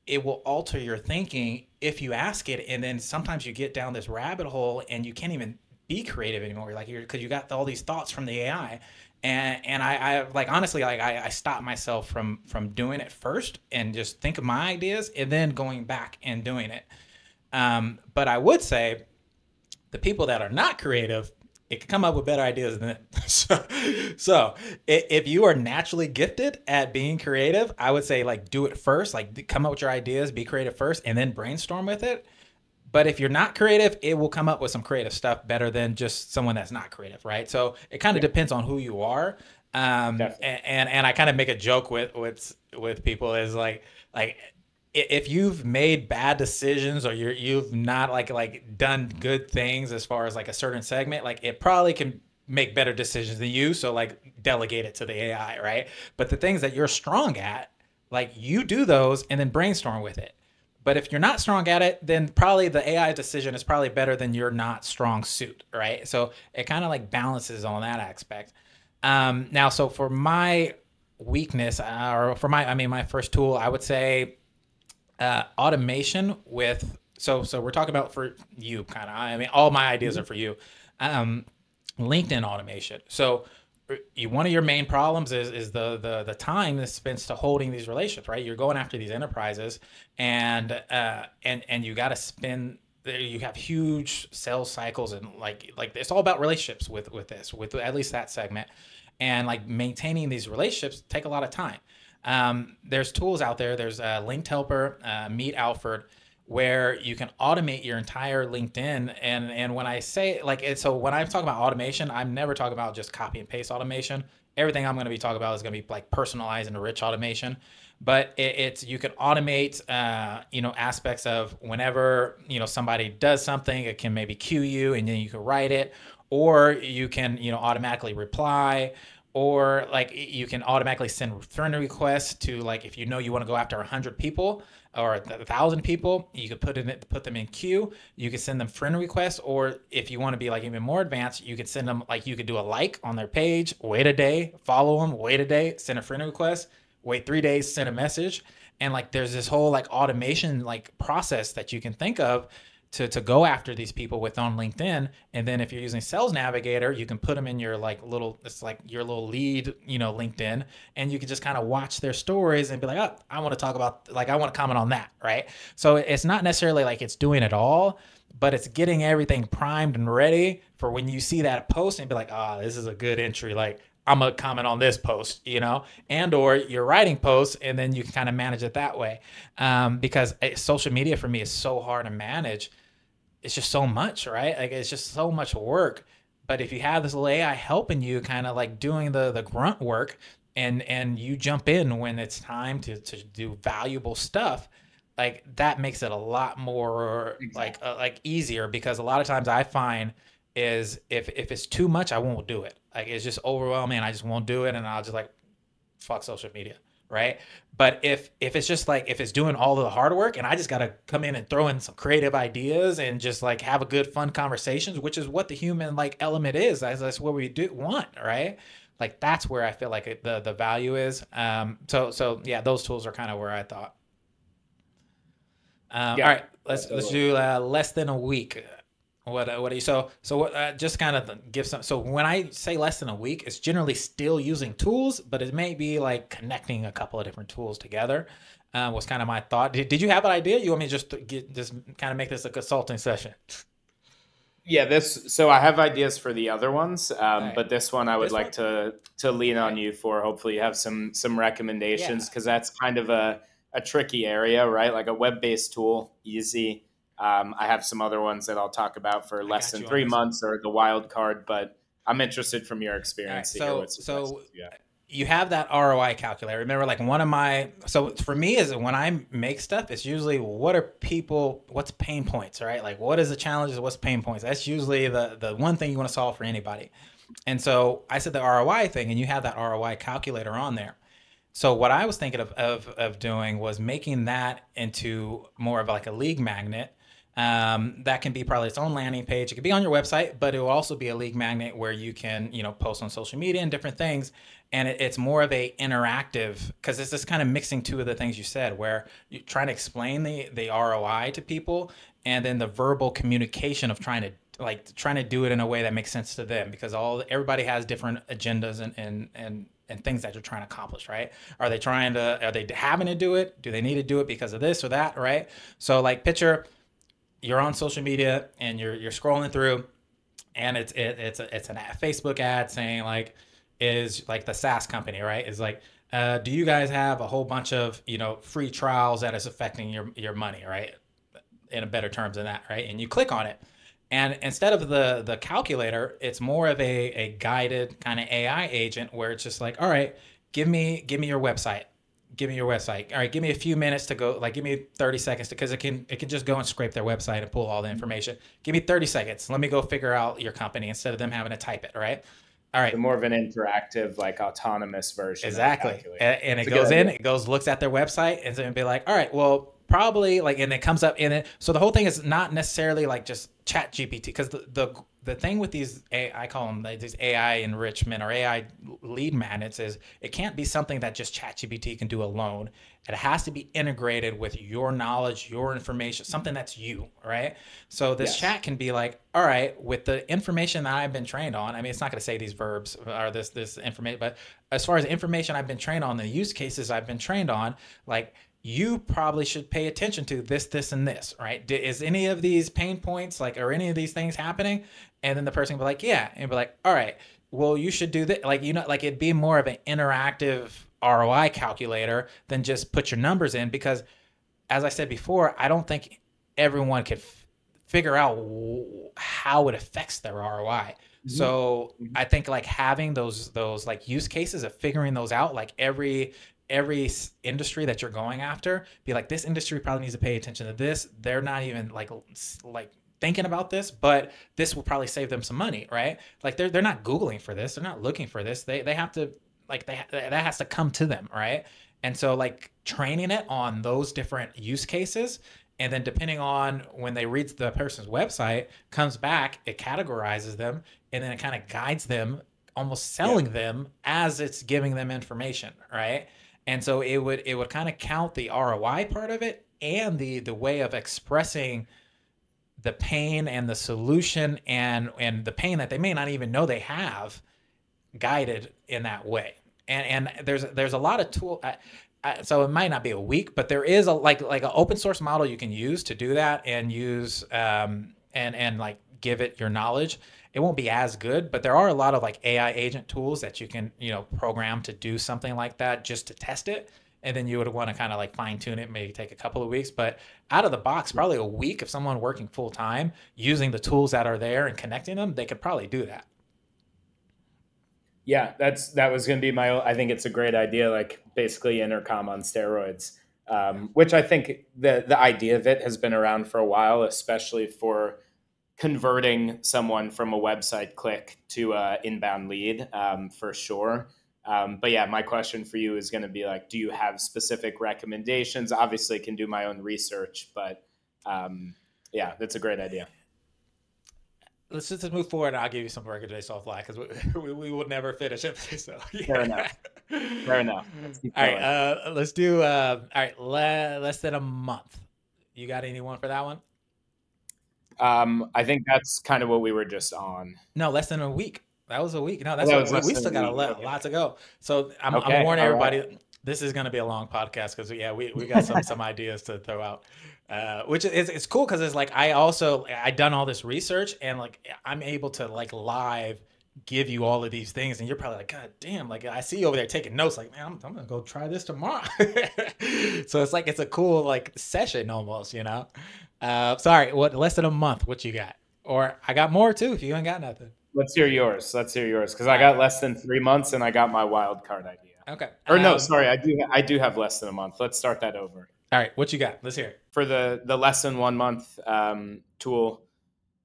it will alter your thinking if you ask it, and then sometimes you get down this rabbit hole and you can't even be creative anymore, like you're because you got all these thoughts from the AI. And I like, honestly, like I stopped myself from doing it first and just think of my ideas and then going back and doing it. But I would say the people that are not creative, it can come up with better ideas than it. So if you are naturally gifted at being creative, I would say, like, do it first, like come up with your ideas, be creative first, and then brainstorm with it. But if you're not creative, it will come up with some creative stuff better than just someone that's not creative, right? So it kind of Yeah, depends on who you are. definitely. And I kind of make a joke with people, is like if you've made bad decisions, or you've not like done good things as far as like a certain segment, like it probably can make better decisions than you. So like delegate it to the AI, right? But the things that you're strong at, like, you do those and then brainstorm with it. But if you're not strong at it, then probably the AI decision is probably better than your not strong suit, right? So it kind of like balances on that aspect. Now, so for my weakness, or for my first tool, I would say automation with. So we're talking about for you, kind of. I mean, all my ideas are Mhm. for you. Um, LinkedIn automation. So one of your main problems is the time that spends to holding these relationships, right? You're going after these enterprises, and you got to spend. You have huge sales cycles, and like it's all about relationships with at least that segment, and like maintaining these relationships take a lot of time. There's tools out there. There's Linked Helper, Meet Alfred, where you can automate your entire LinkedIn. And when I say so when I talk about automation, I'm never talking about just copy and paste automation. Everything I'm going to be talking about is going to be like personalized and rich automation. But it's you can automate aspects of whenever somebody does something, it can maybe cue you, and then you can write it, or you can automatically reply, or like you can automatically send friend requests to, like, if you want to go after 100 people or 1,000 people, you could put them in queue. You could send them friend requests, or if you want to be like even more advanced, you could send them, like, you could do a like on their page, wait a day, follow them, wait a day, send a friend request, wait 3 days, send a message. And like there's this whole like automation like process that you can think of to go after these people with on LinkedIn. And then if you're using Sales Navigator, you can put them in your like little, it's like your little lead, LinkedIn, and you can just kind of watch their stories and be like, oh, I want to talk about, like, I want to comment on that, right? So it's not necessarily like it's doing it all, but it's getting everything primed and ready for when you see that post and be like, oh, this is a good entry. Like, I'm gonna comment on this post, and or you're writing posts, and then you can kind of manage it that way. Because social media for me is so hard to manage. It's just so much, right? Like it's just so much work. But if you have this little AI helping you, kind of like doing the grunt work, and you jump in when it's time to do valuable stuff, like that makes it a lot more Exactly. like easier, because a lot of times I find is if it's too much, I won't do it. Like it's just overwhelming, I just won't do it, and I'll just like fuck social media. right? But if it's just like if it's doing all of the hard work and I just got to come in and throw in some creative ideas and just like have a good fun conversations, which is what the human like element is, that's what we do want, right? Like that's where I feel like the value is. So yeah, those tools are kind of where I thought. All Yeah, right, let's totally. do less than a week. What are you so what, just kind of give some. So when I say less than a week, it's generally still using tools, but it may be like connecting a couple of different tools together. Was kind of my thought. Did you have an idea? You want me to just kind of make this a consulting session? Yeah, this. So I have ideas for the other ones, All right, but this one I would this like one. to lean on Okay. you for. Hopefully, you have some Yeah. recommendations because that's kind of a tricky area, right? Like a web based tool, easy. I have some other ones that I'll talk about for I less got than you on three this one. months or the wild card, but I'm interested from your All right. experience to hear So what so suggestions you have. you have that ROI calculator. Remember, like one of my so for me is when I make stuff, it's usually what are people, what's pain points, right? Like what is the challenges, what's pain points? That's usually the one thing you want to solve for anybody. And so I said the ROI thing, and you have that ROI calculator on there. So what I was thinking of doing was making that into more of like a league magnet. That can be probably its own landing page. It could be on your website, but it will also be a league magnet where you can, post on social media and different things. And it's more of a interactive because it's just kind of mixing two of the things you said, where you're trying to explain the ROI to people, and then the verbal communication of trying to do it in a way that makes sense to them because everybody has different agendas and things that you're trying to accomplish, right? Are they having to do it? Do they need to do it because of this or that, right? So like picture you're on social media and you're scrolling through and it's an Facebook ad saying like is like the SaaS company, right? Is like do you guys have a whole bunch of free trials that is affecting your money, right? In a better terms than that, right? And you click on it, and instead of the calculator, it's more of a guided kind of AI agent where it's just like, all right, give me your website. Give me your website. All right, give me a few minutes to go. Like, give me 30 seconds because it can just go and scrape their website and pull all the information. Give me 30 seconds. Let me go figure out your company instead of them having to type it. Right. All So right. more of an interactive, like autonomous version of a Exactly. calculator. And it It's a good goes in, idea. it goes, looks at their website, and then be like, all right, well, probably like, and it comes up in it. So the whole thing is not necessarily like just chat GPT because the thing with these I call them like these AI enrichment or AI lead magnets is it can't be something that just chat GPT can do alone. It has to be integrated with your knowledge, your information, something that's you, right? So this Yes. chat can be like, all right, with the information that I've been trained on. I mean, it's not going to say these verbs or this information, but as far as the information I've been trained on, the use cases I've been trained on, like you probably should pay attention to this, and this, right? Is any of these pain points like, are any of these things happening? And then the person will be like, yeah, and be like, all right, well, you should do that. Like, like it'd be more of an interactive ROI calculator than just put your numbers in because, as I said before, I don't think everyone could figure out how it affects their ROI. Mhm. So Mhm. I think like having those like use cases of figuring those out, like every industry that you're going after, be like this industry probably needs to pay attention to this. They're not even like thinking about this, but this will probably save them some money, right? Like they're not googling for this, they're not looking for this. They have to like that has to come to them, right? And so like training it on those different use cases, and then depending on when they read the person's website, comes back, it categorizes them, and then it kind of guides them, almost Yeah. selling them as it's giving them information, right? And so it would kind of count the ROI part of it and the way of expressing the pain and the solution and the pain that they may not even know they have guided in that way. And there's a lot of tool. So it might not be a week, but there is a like an open source model you can use to do that and use and like give it your knowledge. It won't be as good, but there are a lot of like AI agent tools that you can program to do something like that just to test it. And then you would want to kind of like fine tune it, maybe take a couple of weeks, but out of the box, probably a week of someone working full time using the tools that are there and connecting them, they could probably do that. Yeah, that was going to be my. I think it's a great idea, like basically intercom on steroids, which I think the idea of it has been around for a while, especially for converting someone from a website click to a inbound lead, for sure. But yeah, my question for you is going to be like, do you have specific recommendations? Obviously, can do my own research, but yeah, that's a great idea. Let's just move forward. And I'll give you some recommendations offline because we will never finish it. So Fair enough. yeah. Fair enough. Let's keep All right. going. Let's do. All right. Less than a month. You got anyone for that one? I think that's kind of what we were just on. No, less than a week. That was a week. No, Oh, that's that what was less we than a still got week. a lot to go. So I'm Okay. warning All right. everybody. This is going to be a long podcast because yeah, we got some ideas to throw out, which is it's cool because it's like I done all this research and like I'm able to like live give you all of these things and you're probably like God damn, like I see you over there taking notes like man I'm gonna go try this tomorrow. So it's like it's a cool like session almost, you know. Sorry, what less than a month? What you got? Or I got more too if you ain't got nothing. Let's hear yours. Let's hear yours because All I right. got less than 3 months and I got my wild card idea. Okay. Or no, sorry, I do have less than a month. Let's start that over. All right. What you got? Let's hear it. For the less than 1 month tool,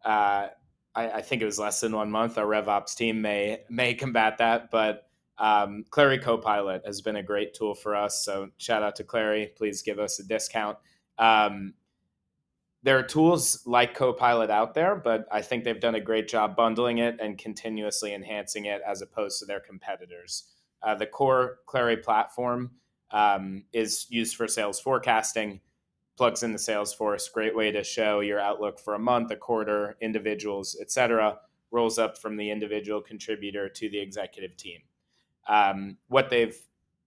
I think it was less than 1 month. Our RevOps team may combat that, but Clary Copilot has been a great tool for us. So shout out to Clary. Please give us a discount. There are tools like Copilot out there, but I think they've done a great job bundling it and continuously enhancing it as opposed to their competitors. The core Clary platform is used for sales forecasting, plugs into Salesforce, great way to show your outlook for a month, a quarter, individuals, etc. Rolls up from the individual contributor to the executive team. What they've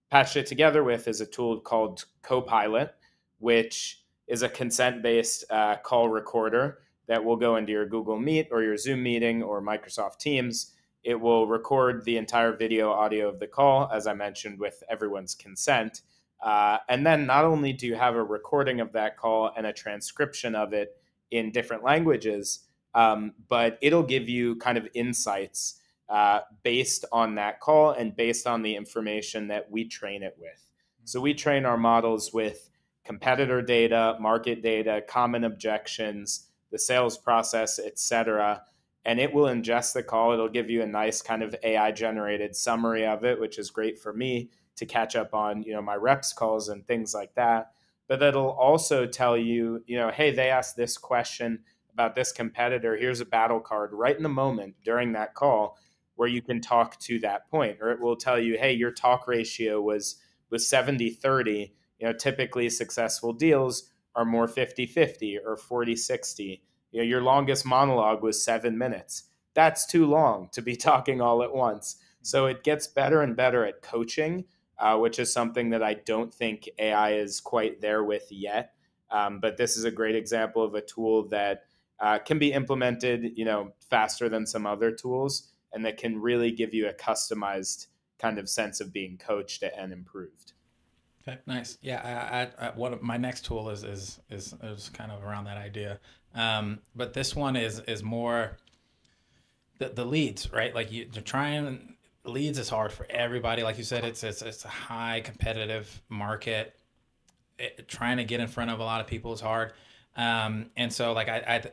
patched it together with is a tool called Copilot, which is a consent-based call recorder that will go into your Google Meet or your Zoom meeting or Microsoft Teams. It will record the entire video audio of the call, as I mentioned, with everyone's consent. And then not only do you have a recording of that call and a transcription of it in different languages, but it'll give you kind of insights based on that call and based on the information that we train it with. So we train our models with competitor data, market data, common objections, the sales process, etc. And it will ingest the call. It'll give you a nice kind of AI generated summary of it, which is great for me to catch up on, my reps calls and things like that. But it'll also tell you, hey, they asked this question about this competitor. Here's a battle card right in the moment during that call where you can talk to that point. Or it will tell you, hey, your talk ratio was 70-30. Typically successful deals are more 50-50 or 40-60. Your longest monologue was 7 minutes. That's too long to be talking all at once. So it gets better and better at coaching, which is something that I don't think AI is quite there with yet. But this is a great example of a tool that can be implemented, faster than some other tools, and that can really give you a customized kind of sense of being coached and improved. Okay, nice. Yeah, one of my next tool is kind of around that idea, but this one is more the leads, right? Like you're trying leads is hard for everybody. Like you said, it's a high competitive market. Trying to get in front of a lot of people is hard, and so like I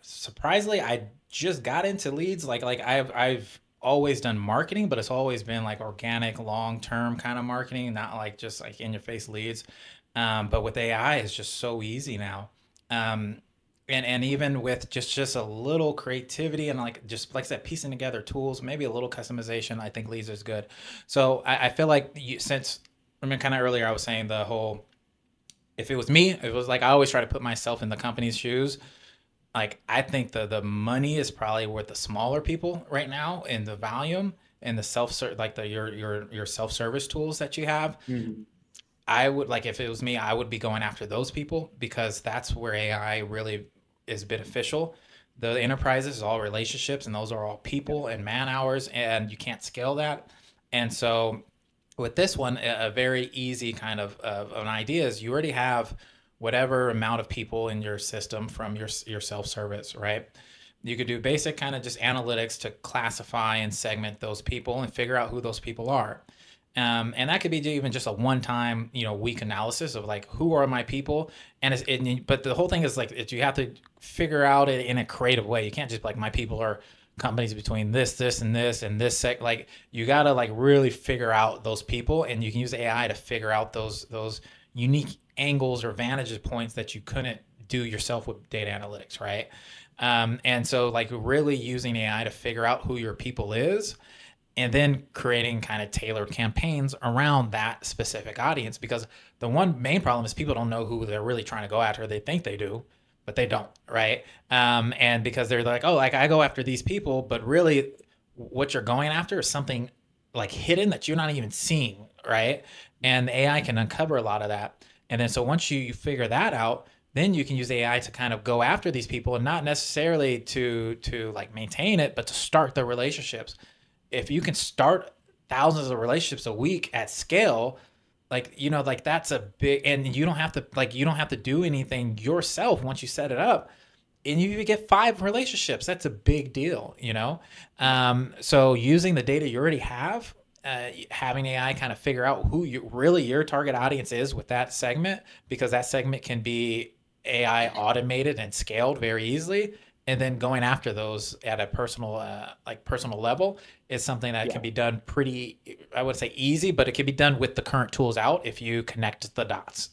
surprisingly I just got into leads. Like I've always done marketing, but it's always been like organic, long-term kind of marketing, not like just like in your face leads. But with AI, it's just so easy now. And even with just a little creativity and like just like I said, piecing together tools, maybe a little customization, I think leads is good. So I feel like since I mean, kind of earlier I was saying the whole, if it was me, it was like I always try to put myself in the company's shoes. Like I think the money is probably with the smaller people right now in the volume and the your self-service tools that you have. Mm-hmm. I would like if it was me, I would be going after those people because that's where AI really is beneficial. The enterprises is all relationships and those are all people and man hours and you can't scale that. And so with this one, a very easy kind of an idea is you already have whatever amount of people in your system from your self-service, right? You could do basic kind of just analytics to classify and segment those people and figure out who those people are. And that could be even just a one-time, week analysis of like, who are my people? But the whole thing is like, you have to figure out it in a creative way. You can't just be like, my people are companies between this and this like you got to like really figure out those people, and you can use AI to figure out those unique angles or vantage points that you couldn't do yourself with data analytics, right? And so like really using AI to figure out who your people is, and then creating kind of tailored campaigns around that specific audience, because the one main problem is people don't know who they're really trying to go after. They think they do, but they don't, right? And because they're like, oh, like I go after these people, but really what you're going after is something like hidden that you're not even seeing, right? And the AI can uncover a lot of that. And then so once you figure that out, then you can use AI to kind of go after these people, and not necessarily to like maintain it, but to start the relationships. If you can start thousands of relationships a week at scale, like like that's a big, and you don't have to do anything yourself once you set it up, and you get 5 relationships. That's a big deal. So using the data you already have, having AI kind of figure out who your target audience is with that segment, because that segment can be AI automated and scaled very easily, and then going after those at a personal level is something that can be done pretty, I would say, easy, but it can be done with the current tools out if you connect the dots.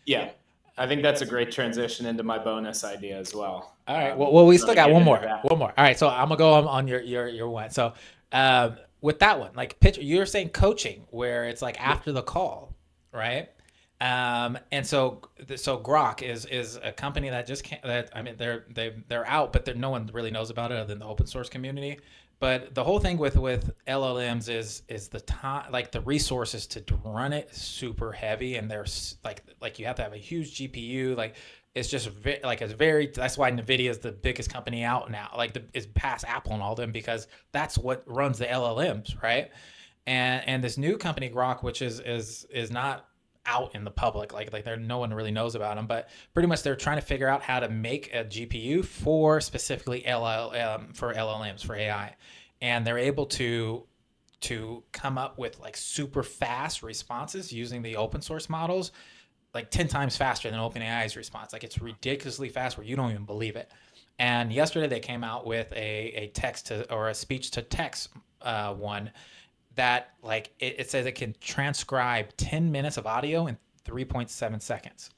Yeah. I think that's a great transition into my bonus idea as well. All right. Well, we So still to got get one into more. that. One more. All right. So I'm gonna go on your one. So with that one, like pitch, you're saying coaching, where it's like after the call, right? And so Grok is a company that just can't. That I mean, they're out, but no one really knows about it other than the open source community. But the whole thing with LLMs is the time, like the resources to run it is super heavy, and there's like you have to have a huge GPU. Like it's just like it's very. That's why Nvidia is the biggest company out now. Like is past Apple and all them, because that's what runs the LLMs, right? And this new company Grok, which is not out in the public, like there no one really knows about them, but pretty much they're trying to figure out how to make a GPU for specifically for LLMs for AI, and they're able to come up with like super fast responses using the open source models, like 10 times faster than OpenAI's response. Like it's ridiculously fast where you don't even believe it. And yesterday they came out with a text to or a speech to text one that like it says it can transcribe 10 minutes of audio in 3.7 seconds.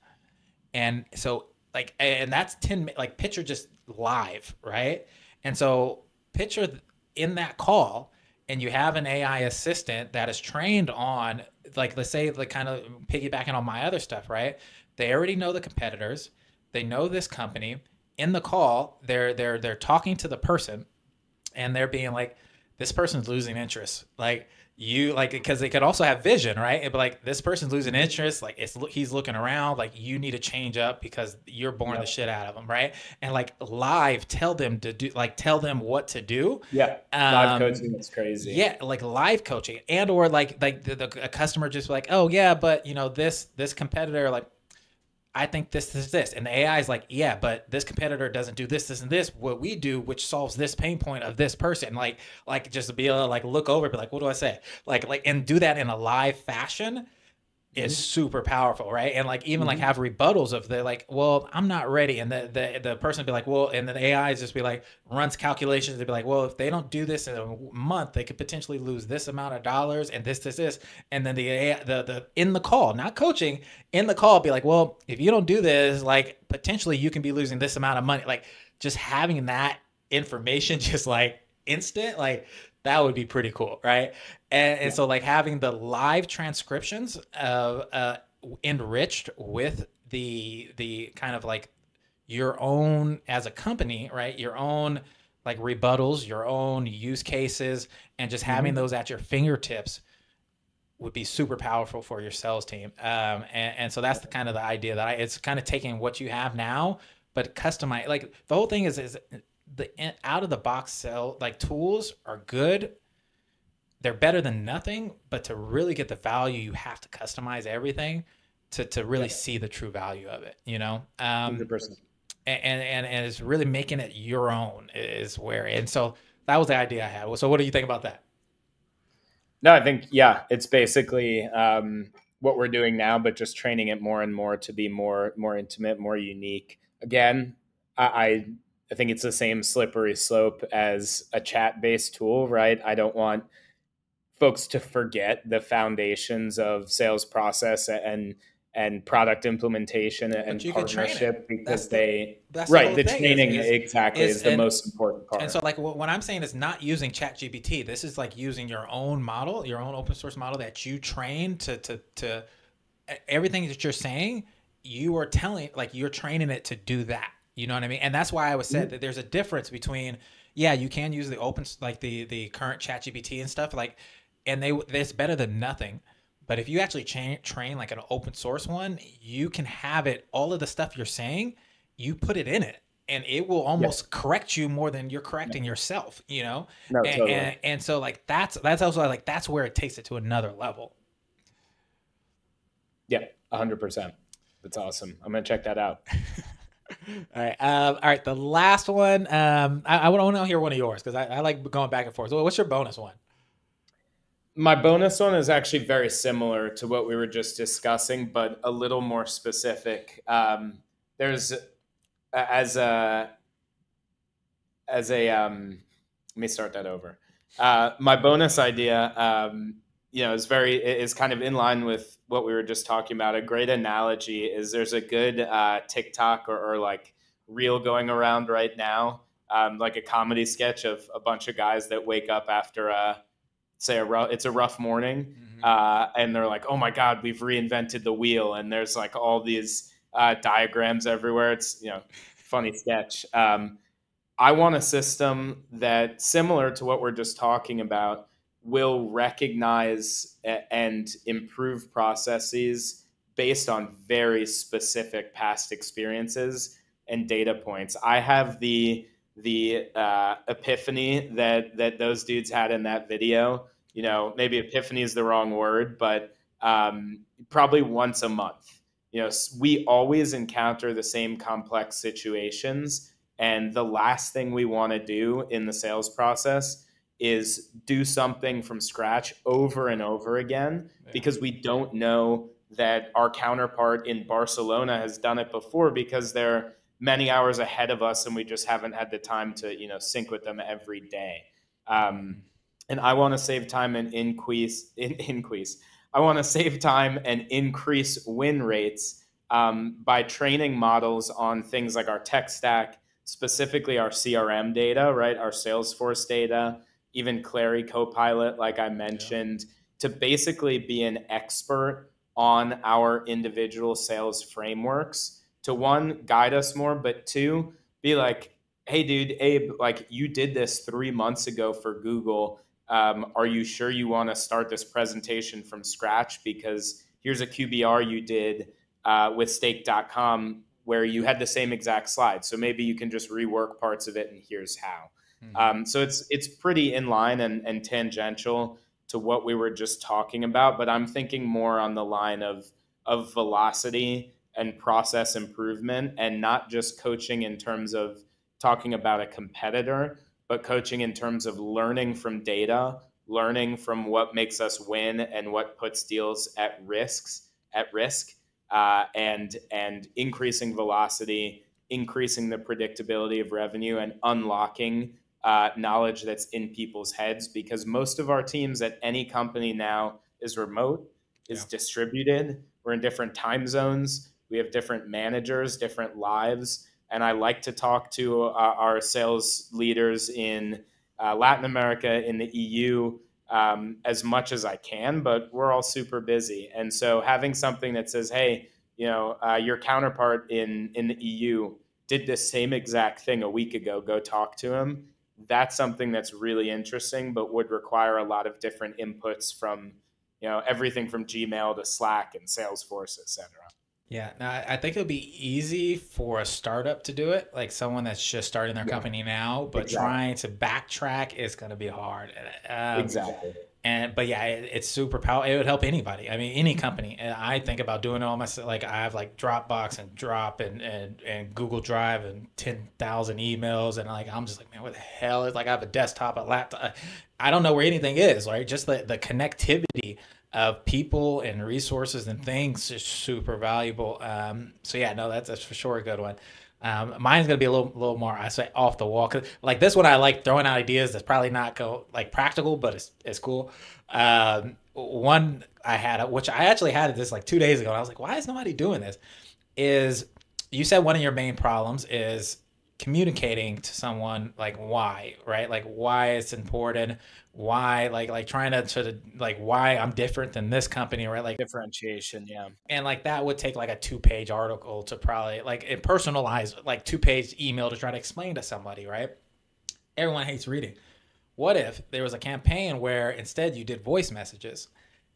And so like, and that's 10, like picture just live, right? And so picture in that call, and you have an AI assistant that is trained on, like, let's say, like kind of piggybacking on my other stuff, right? They already know the competitors. They know this company. In the call, they're talking to the person, and they're being like, this person's losing interest. Like you like, because they could also have vision, right? It'd be like, this person's losing interest. Like he's looking around. Like you need to change up because you're boring the shit out of them, right? And like live, tell them what to do. Yeah. Live coaching is crazy. Yeah, like live coaching, and or like a customer just like, oh yeah, but this competitor, like I think this is this. And the AI is like, yeah, but this competitor doesn't do this, and this. What we do, which solves this pain point of this person. Like just to be able to like look over, be like, what do I say? And do that in a live fashion is super powerful, right? And like even like have rebuttals of the like, well, I'm not ready, and the person be like, well, and then the AI is just be like runs calculations to be like, well, if they don't do this in a month, they could potentially lose this amount of dollars and this, and then the AI, the in the call, not coaching, in the call, be like, well, if you don't do this, like potentially you can be losing this amount of money. Like just having that information, just like instant, like that would be pretty cool, right? And so like having the live transcriptions of enriched with the kind of like your own as a company, right? Your own like rebuttals, your own use cases, and just having those at your fingertips would be super powerful for your sales team. And so that's the kind of the idea that it's kind of taking what you have now, but customize. Like the whole thing is the out of the box sell like tools are good. They're better than nothing, but to really get the value, you have to customize everything to really see the true value of it. 100%. And it's really making it your own is where. And so that was the idea I had. So what do you think about that? No, I think, yeah, it's basically what we're doing now, but just training it more and more to be more intimate, more unique. Again, I I think it's the same slippery slope as a chat-based tool, right? I don't want folks to forget the foundations of sales process and product implementation But and you could train it. partnership, because they That's the right, whole the thing training exactly is the most important and so part. like what I'm saying is not using ChatGPT. This is like using your own model, your own open source model that you train to everything that you're saying, you are telling, like, you're training it to do that. You know what I mean? And that's why I was said that there's a difference between, yeah, you can use the open, like the current ChatGPT and stuff, like, and it's better than nothing. But if you actually train like an open source one, you can have it, all of the stuff you're saying, you put it in it, and it will Yeah. almost correct you more than you're correcting yourself, you know? No, And, totally. and so like that's also like that's where it takes it to another level. Yeah, 100%. That's awesome. I'm gonna check that out. All right. The last one. I want to hear one of yours because I like going back and forth. So, what's your bonus one? My bonus one is actually very similar to what we were just discussing, but a little more specific. There's as a let me start that over. My bonus idea, is kind of in line with what we were just talking about. A great analogy is there's a good TikTok or like reel going around right now, like a comedy sketch of a bunch of guys that wake up after it's a rough morning, and they're like, oh my god, we've reinvented the wheel, and there's like all these diagrams everywhere. It's funny sketch. I want a system that, similar to what we're just talking about, will recognize and improve processes based on very specific past experiences and data points. I have the epiphany that those dudes had in that video. Maybe epiphany is the wrong word, but probably once a month. We always encounter the same complex situations, and the last thing we want to do in the sales process is do something from scratch over and over again, because we don't know that our counterpart in Barcelona has done it before, because they're many hours ahead of us and we just haven't had the time to sync with them every day. And I want to save time and increase. I want to save time and increase win rates by training models on things like our tech stack, specifically our CRM data, right? Our Salesforce data, even Clary Copilot, like I mentioned, to basically be an expert on our individual sales frameworks, to one, guide us more, but two, be like, hey, dude, Abe, like, you did this 3 months ago for Google. Are you sure you want to start this presentation from scratch? Because here's a QBR you did with stake.com where you had the same exact slide. So maybe you can just rework parts of it, and here's how. So it's pretty in line and tangential to what we were just talking about, but I'm thinking more on the line of velocity and process improvement, and not just coaching in terms of talking about a competitor, but coaching in terms of learning from data, learning from what makes us win and what puts deals at risk, and increasing velocity, increasing the predictability of revenue, and unlocking knowledge that's in people's heads. Because most of our teams at any company now is remote, is distributed. We're in different time zones. We have different managers, different lives. And I like to talk to our sales leaders in Latin America, in the EU, as much as I can, but we're all super busy. And so having something that says, hey, your counterpart in the EU did this same exact thing a week ago, go talk to him. That's something that's really interesting, but would require a lot of different inputs from, everything from Gmail to Slack and Salesforce, et cetera. Yeah, now I think it'll be easy for a startup to do it, like someone that's just starting their company now, but trying to backtrack is going to be hard. Exactly. But yeah, it's super powerful. It would help anybody. I mean, any company. And I think about doing it all myself. Like I have like Dropbox and Drop and Google Drive and 10,000 emails, and like I'm just like, man, what the hell? It's like I have a desktop, a laptop. I don't know where anything is. Right, just the connectivity of people and resources and things is super valuable. So yeah, no, that's for sure a good one. Mine's gonna be a little more, I say, off the wall. Cause like this one, I like throwing out ideas that's probably not go like practical, but it's cool. One I had, which I actually had this like 2 days ago, and I was like, why is nobody doing this? Is you said one of your main problems is communicating to someone like why, right? Like why it's important, why like trying to sort of like why I'm different than this company, right? Like Differentiation, yeah. and like that would take like a 2-page article to probably like a personalized like 2-page email to try to explain to somebody, right? Everyone hates reading. What if there was a campaign where instead you did voice messages?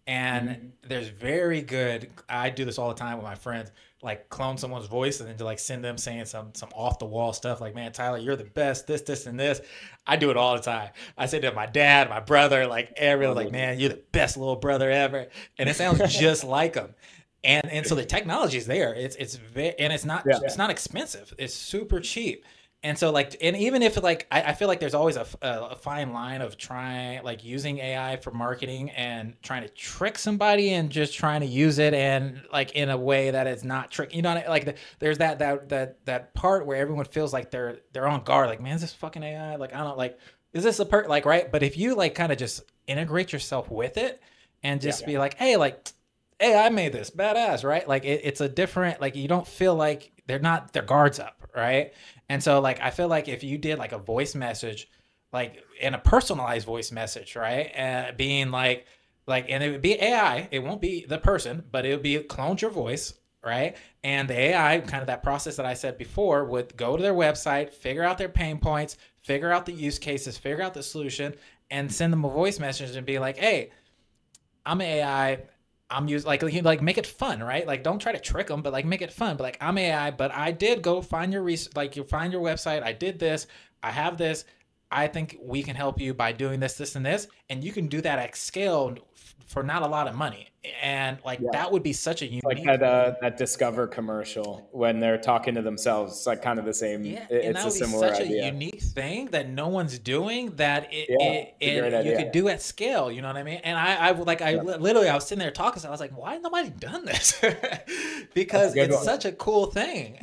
And there's very good, I do this all the time with my friends, like clone someone's voice and then to like send them saying some off the wall stuff like, man, Tyler, you're the best, this and this. I do it all the time. I say to my dad, my brother, like everyone, like, man, you're the best little brother ever. And it sounds just like them. And so the technology is there. It's very, and it's not expensive. It's super cheap. And so like, and even if like, I feel like there's always a fine line of trying like using AI for marketing and trying to trick somebody and just trying to use it and like in a way that is not trick. You know, like there's that part where everyone feels like they're on guard. Like, man, is this fucking AI? Like, I don't like, is this a like, right? But if you like kind of just integrate yourself with it and just be like, hey, I made this badass, right? Like it's a different, like you don't feel like their guards up, right? And so like I feel like if you did like a voice message, like in a personalized voice message, right, being and it would be AI, it won't be the person, but it would be cloned your voice, right? And the AI, kind of that process that I said before, would go to their website, figure out their pain points, figure out the use cases, figure out the solution, and send them a voice message and be like, hey, I'm an AI. I'm using like make it fun, right? Like don't try to trick them, but like make it fun. But like I'm AI, but I did go find your like you find your website. I did this. I have this. I think we can help you by doing this, this, and this, and you can do that at scale for not a lot of money. And like that would be such a unique, like that Discover commercial when they're talking to themselves. It's like kind of the same. yeah, and It's that a would be similar such a idea. unique thing that no one's doing that It's a great you idea. could do at scale. You know what I mean? And I literally I was sitting there talking, so I was like, why has nobody done this? Because it's such a cool thing.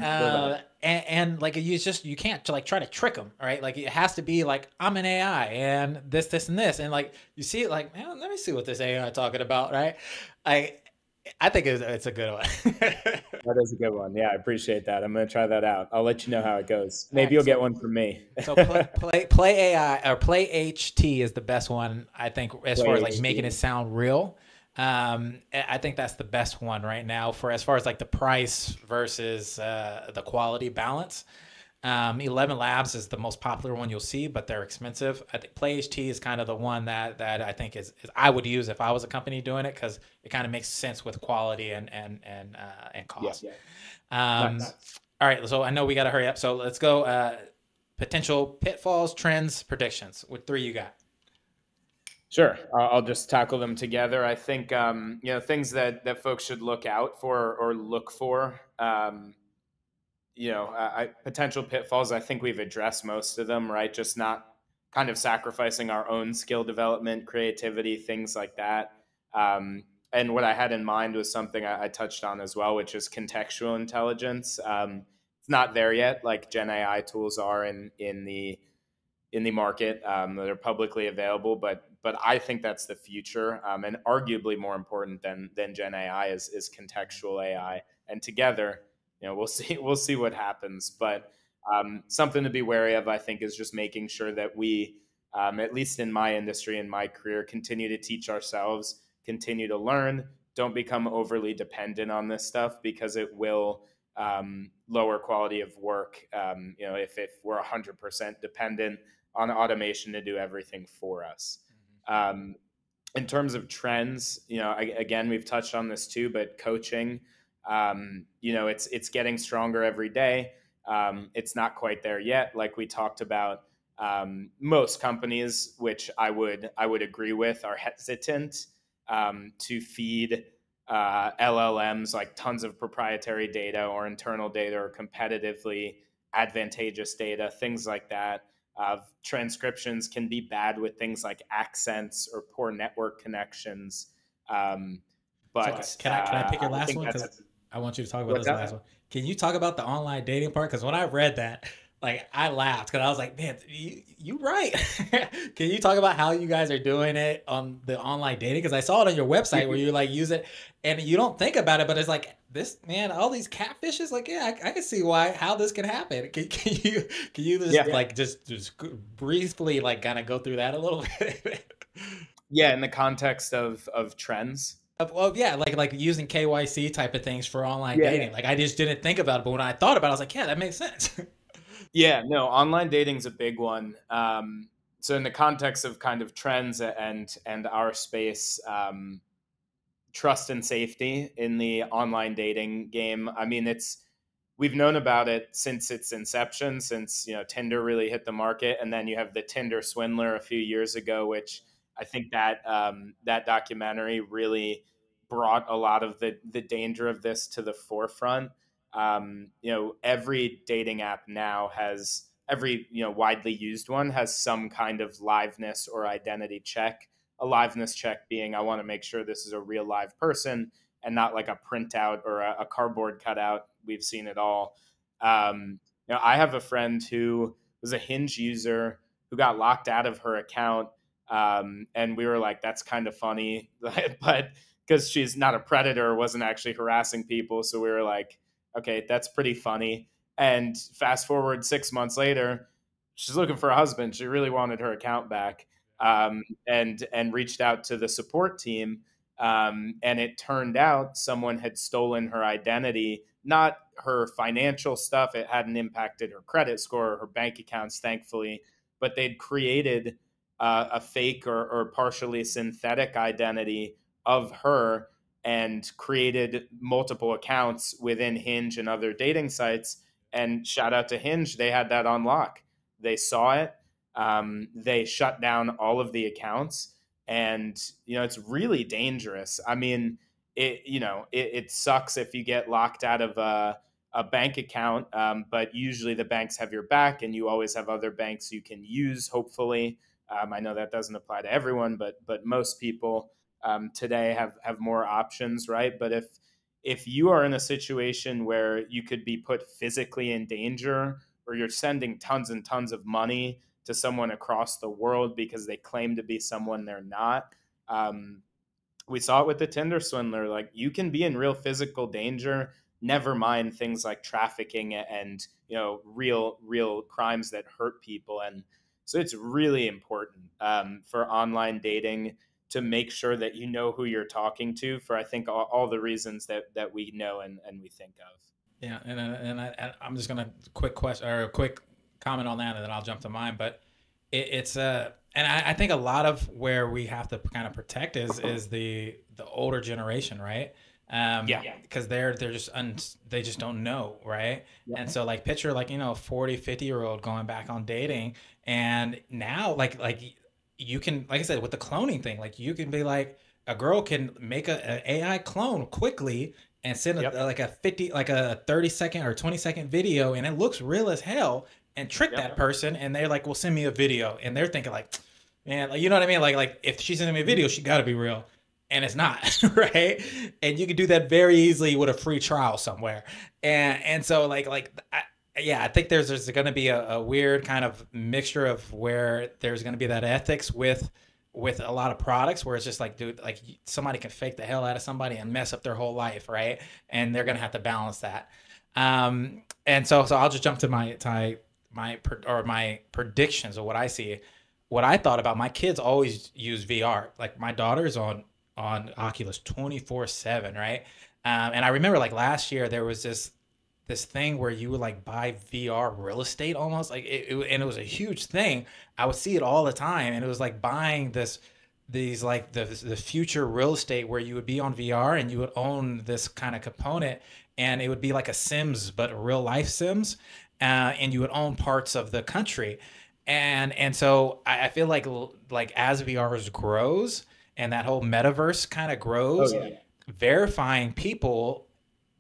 And like you can't like try to trick them, right? Like it has to be like I'm an AI and this and this, and like you see it like, man, let me see what this AI talking about, right? I I think it's a good one. That is a good one. Yeah, I appreciate that. I'm going to try that out. I'll let you know how it goes. All Maybe right, you'll get one from me. so play AI or play HT is the best one I think as far as like making it sound real. I think that's the best one right now for as far as like the price versus the quality balance. 11 Labs is the most popular one you'll see, but they're expensive. I think Play HT is kind of the one that I think is I would use if I was a company doing it because it kind of makes sense with quality and cost. Nice. All right, so I know we got to hurry up. So let's go. Potential pitfalls, trends, predictions. What three you got? Sure. I'll just tackle them together. I think, things that folks should look out for or look for, potential pitfalls. I think we've addressed most of them, right? Just not kind of sacrificing our own skill development, creativity, things like that. And what I had in mind was something I touched on as well, which is contextual intelligence. It's not there yet, like Gen AI tools are in the market that are publicly available, but I think that's the future, and arguably more important than Gen AI is contextual AI. And together, we'll see what happens. But something to be wary of, I think, is just making sure that we, at least in my industry and my career, continue to teach ourselves, continue to learn. Don't become overly dependent on this stuff because it will lower quality of work. If we're 100% dependent on automation to do everything for us. In terms of trends, again, we've touched on this too, but coaching, it's getting stronger every day. It's not quite there yet, like we talked about. Most companies, which I would agree with, are hesitant to feed LLMs like tons of proprietary data or internal data or competitively advantageous data, things like that. Transcriptions can be bad with things like accents or poor network connections. But can I pick your last one? I want you to talk about What's this last that? one. Can you talk about the online dating part? Because when I read that, like I laughed because I was like, man, you right. Can you talk about how you guys are doing it on the online dating? Because I saw it on your website where you like use it and you don't think about it, but it's like this man, all these catfishes. Like, yeah, I can see why how this can happen. Can you just Yeah. like just briefly like kind of go through that a little bit? Yeah, in the context of trends. Well, yeah, like using KYC type of things for online Yeah. dating. Like I just didn't think about it, but when I thought about it, I was like, yeah, that makes sense. Yeah, no, online dating's a big one. So in the context of kind of trends and our space, trust and safety in the online dating game. I mean, we've known about it since its inception, since Tinder really hit the market, and then you have the Tinder swindler a few years ago, which I think that that documentary really brought a lot of the danger of this to the forefront. Every dating app now has every widely used one has some kind of liveness or identity check. A liveness check being I want to make sure this is a real live person and not like a printout or a cardboard cutout. We've seen it all. I have a friend who was a Hinge user who got locked out of her account, and we were like, "That's kind of funny," but because she's not a predator, wasn't actually harassing people, so we were like, "Okay, that's pretty funny." And fast forward 6 months later, she's looking for a husband. She really wanted her account back, and reached out to the support team. And it turned out someone had stolen her identity, not her financial stuff. It hadn't impacted her credit score or her bank accounts, thankfully, but they'd created a fake or partially synthetic identity of her and created multiple accounts within Hinge and other dating sites. And shout out to Hinge, they had that on lock. They saw it. They shut down all of the accounts, and it's really dangerous. I mean, it sucks if you get locked out of a bank account, but usually the banks have your back, and you always have other banks you can use. Hopefully, I know that doesn't apply to everyone, but most people today have more options, right? But if you are in a situation where you could be put physically in danger, or you're sending tons and tons of money to someone across the world because they claim to be someone they're not. We saw it with the Tinder swindler. Like, you can be in real physical danger. Never mind things like trafficking and real crimes that hurt people. And so it's really important for online dating to make sure that you know who you're talking to, for I think all the reasons that we know and we think of. Yeah, I'm just gonna quick question or a quick comment on that, and then I'll jump to mine. But it's and I think a lot of where we have to kind of protect is the older generation, right? Yeah. Because they're just they just don't know, right? Yeah. And so like picture like 40, 50-year-old going back on dating, and now like you can, like I said, with the cloning thing, like you can be like a girl can make a AI clone quickly and send Yep. like a 50 like a 30-second or 20-second video, and it looks real as hell, and trick Yep. that person, and they're like, well, send me a video, and they're thinking like, man, like, you know what I mean, like if she's sending me a video, she got to be real, and it's not. Right? And you can do that very easily with a free trial somewhere. And so yeah, I think there's going to be a weird kind of mixture of where there's going to be that ethics with a lot of products where it's just like, dude, like somebody can fake the hell out of somebody and mess up their whole life, right? And they're gonna have to balance that. And so I'll just jump to my predictions of what I see. What I thought about, my kids always use VR. Like my daughter's on Oculus 24/7, right? And I remember like last year there was this thing where you would like buy VR real estate almost like and it was a huge thing. I would see it all the time, and it was like buying these like the future real estate where you would be on VR and you would own this kind of component, and it would be like a Sims but a real life Sims, and you would own parts of the country, and so I feel like as VR grows and that whole metaverse kind of grows, Oh, yeah. verifying people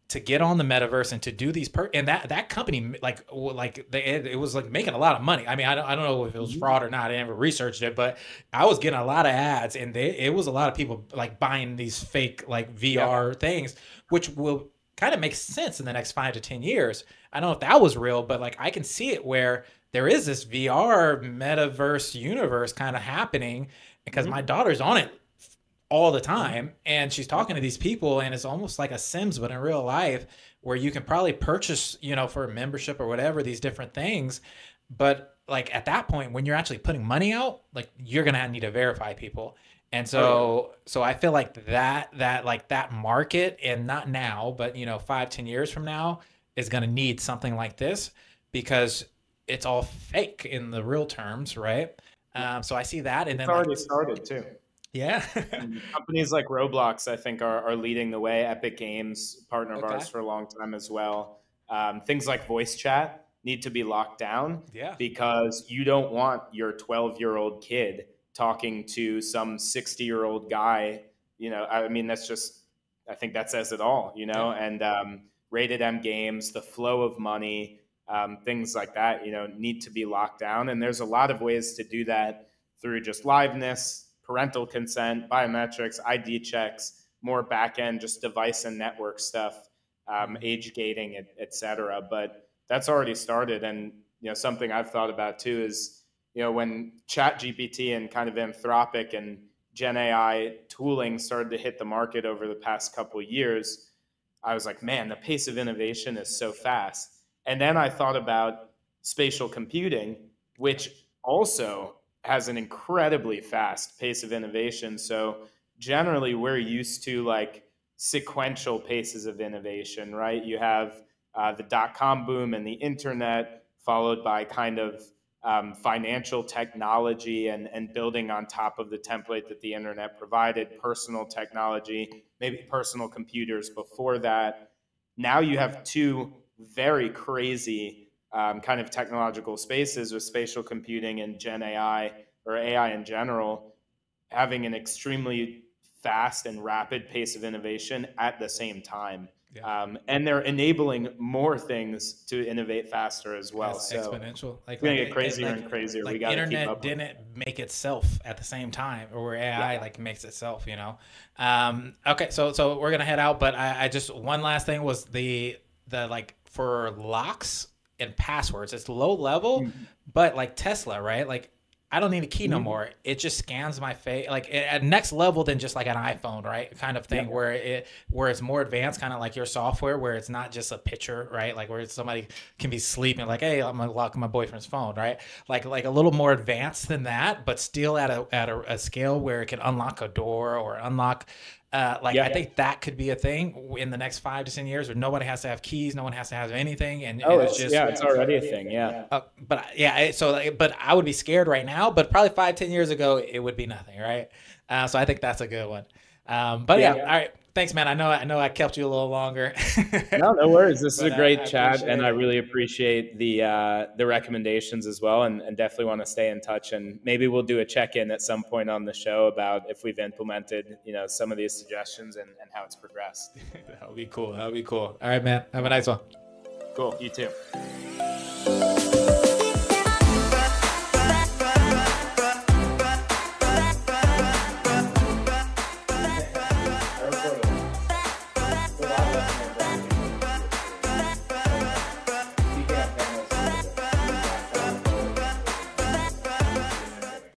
to get on the metaverse and to do these and that company it was like making a lot of money. I mean, I don't know if it was fraud or not. I never researched it, but I was getting a lot of ads, and it was a lot of people like buying these fake like VR things, which will kind of makes sense in the next 5 to 10 years. I don't know if that was real, but like I can see it where there is this VR metaverse universe kind of happening because my daughter's on it all the time and she's talking to these people, and it's almost like a Sims but in real life, where you can probably purchase, for a membership or whatever, these different things. But like at that point, when you're actually putting money out, like you're gonna need to verify people. And so I feel like that market, and not now, but 5, 10 years from now, is gonna need something like this, because it's all fake in the real terms, right? So I see that, and It's then already started too. yeah. Companies like Roblox, I think, are leading the way. Epic Games, partner of Okay. ours for a long time as well. Things like voice chat need to be locked down Yeah. because you don't want your 12-year-old kid talking to some 60-year-old guy. I mean, that's just, I think that says it all, Yeah. and rated M games, the flow of money, things like that, need to be locked down. And there's a lot of ways to do that through just liveness, parental consent, biometrics, ID checks, more back-end, just device and network stuff, age gating, et cetera. But that's already started. And something I've thought about too is when ChatGPT and kind of Anthropic and Gen AI tooling started to hit the market over the past couple of years, I was like, man, the pace of innovation is so fast. And then I thought about spatial computing, which also has an incredibly fast pace of innovation. So generally, we're used to like sequential paces of innovation, right? You have the dot-com boom and the internet, followed by kind of financial technology and building on top of the template that the internet provided, personal technology, maybe personal computers before that. Now you have two very crazy kind of technological spaces with spatial computing and Gen AI, or AI in general, having an extremely fast and rapid pace of innovation at the same time. Yeah. And they're enabling more things to innovate faster as well. That's So exponential. it's going to get crazier and crazier. We got to keep internet up with it. didn't make itself at the same time, or where AI Yeah. like makes itself. Okay, so we're gonna head out, but I just, one last thing was the like for locks and passwords. It's low level, but like Tesla, right? Like I don't need a key no more. It just scans my face, like at next level than just like an iPhone, right? Kind of thing, Yeah. where it's more advanced, kind of like your software, where it's not just a picture, right? Like where somebody can be sleeping, like, hey, I'm gonna lock my boyfriend's phone, right? Like a little more advanced than that, but still at a scale where it can unlock a door or unlock. I think that could be a thing in the next 5 to 10 years, where nobody has to have keys, no one has to have anything, and it's just it's already a thing. Yeah. but I would be scared right now. But probably 5, 10 years ago, it would be nothing, right? So I think that's a good one. But yeah, all right. Thanks, man. I know I kept you a little longer. No worries. This is a great I chat, and I appreciate it. really appreciate the recommendations as well, and definitely want to stay in touch. And maybe we'll do a check-in at some point on the show about if we've implemented, some of these suggestions and how it's progressed. That would be cool. That would be cool. All right, man. Have a nice one. Cool. You too.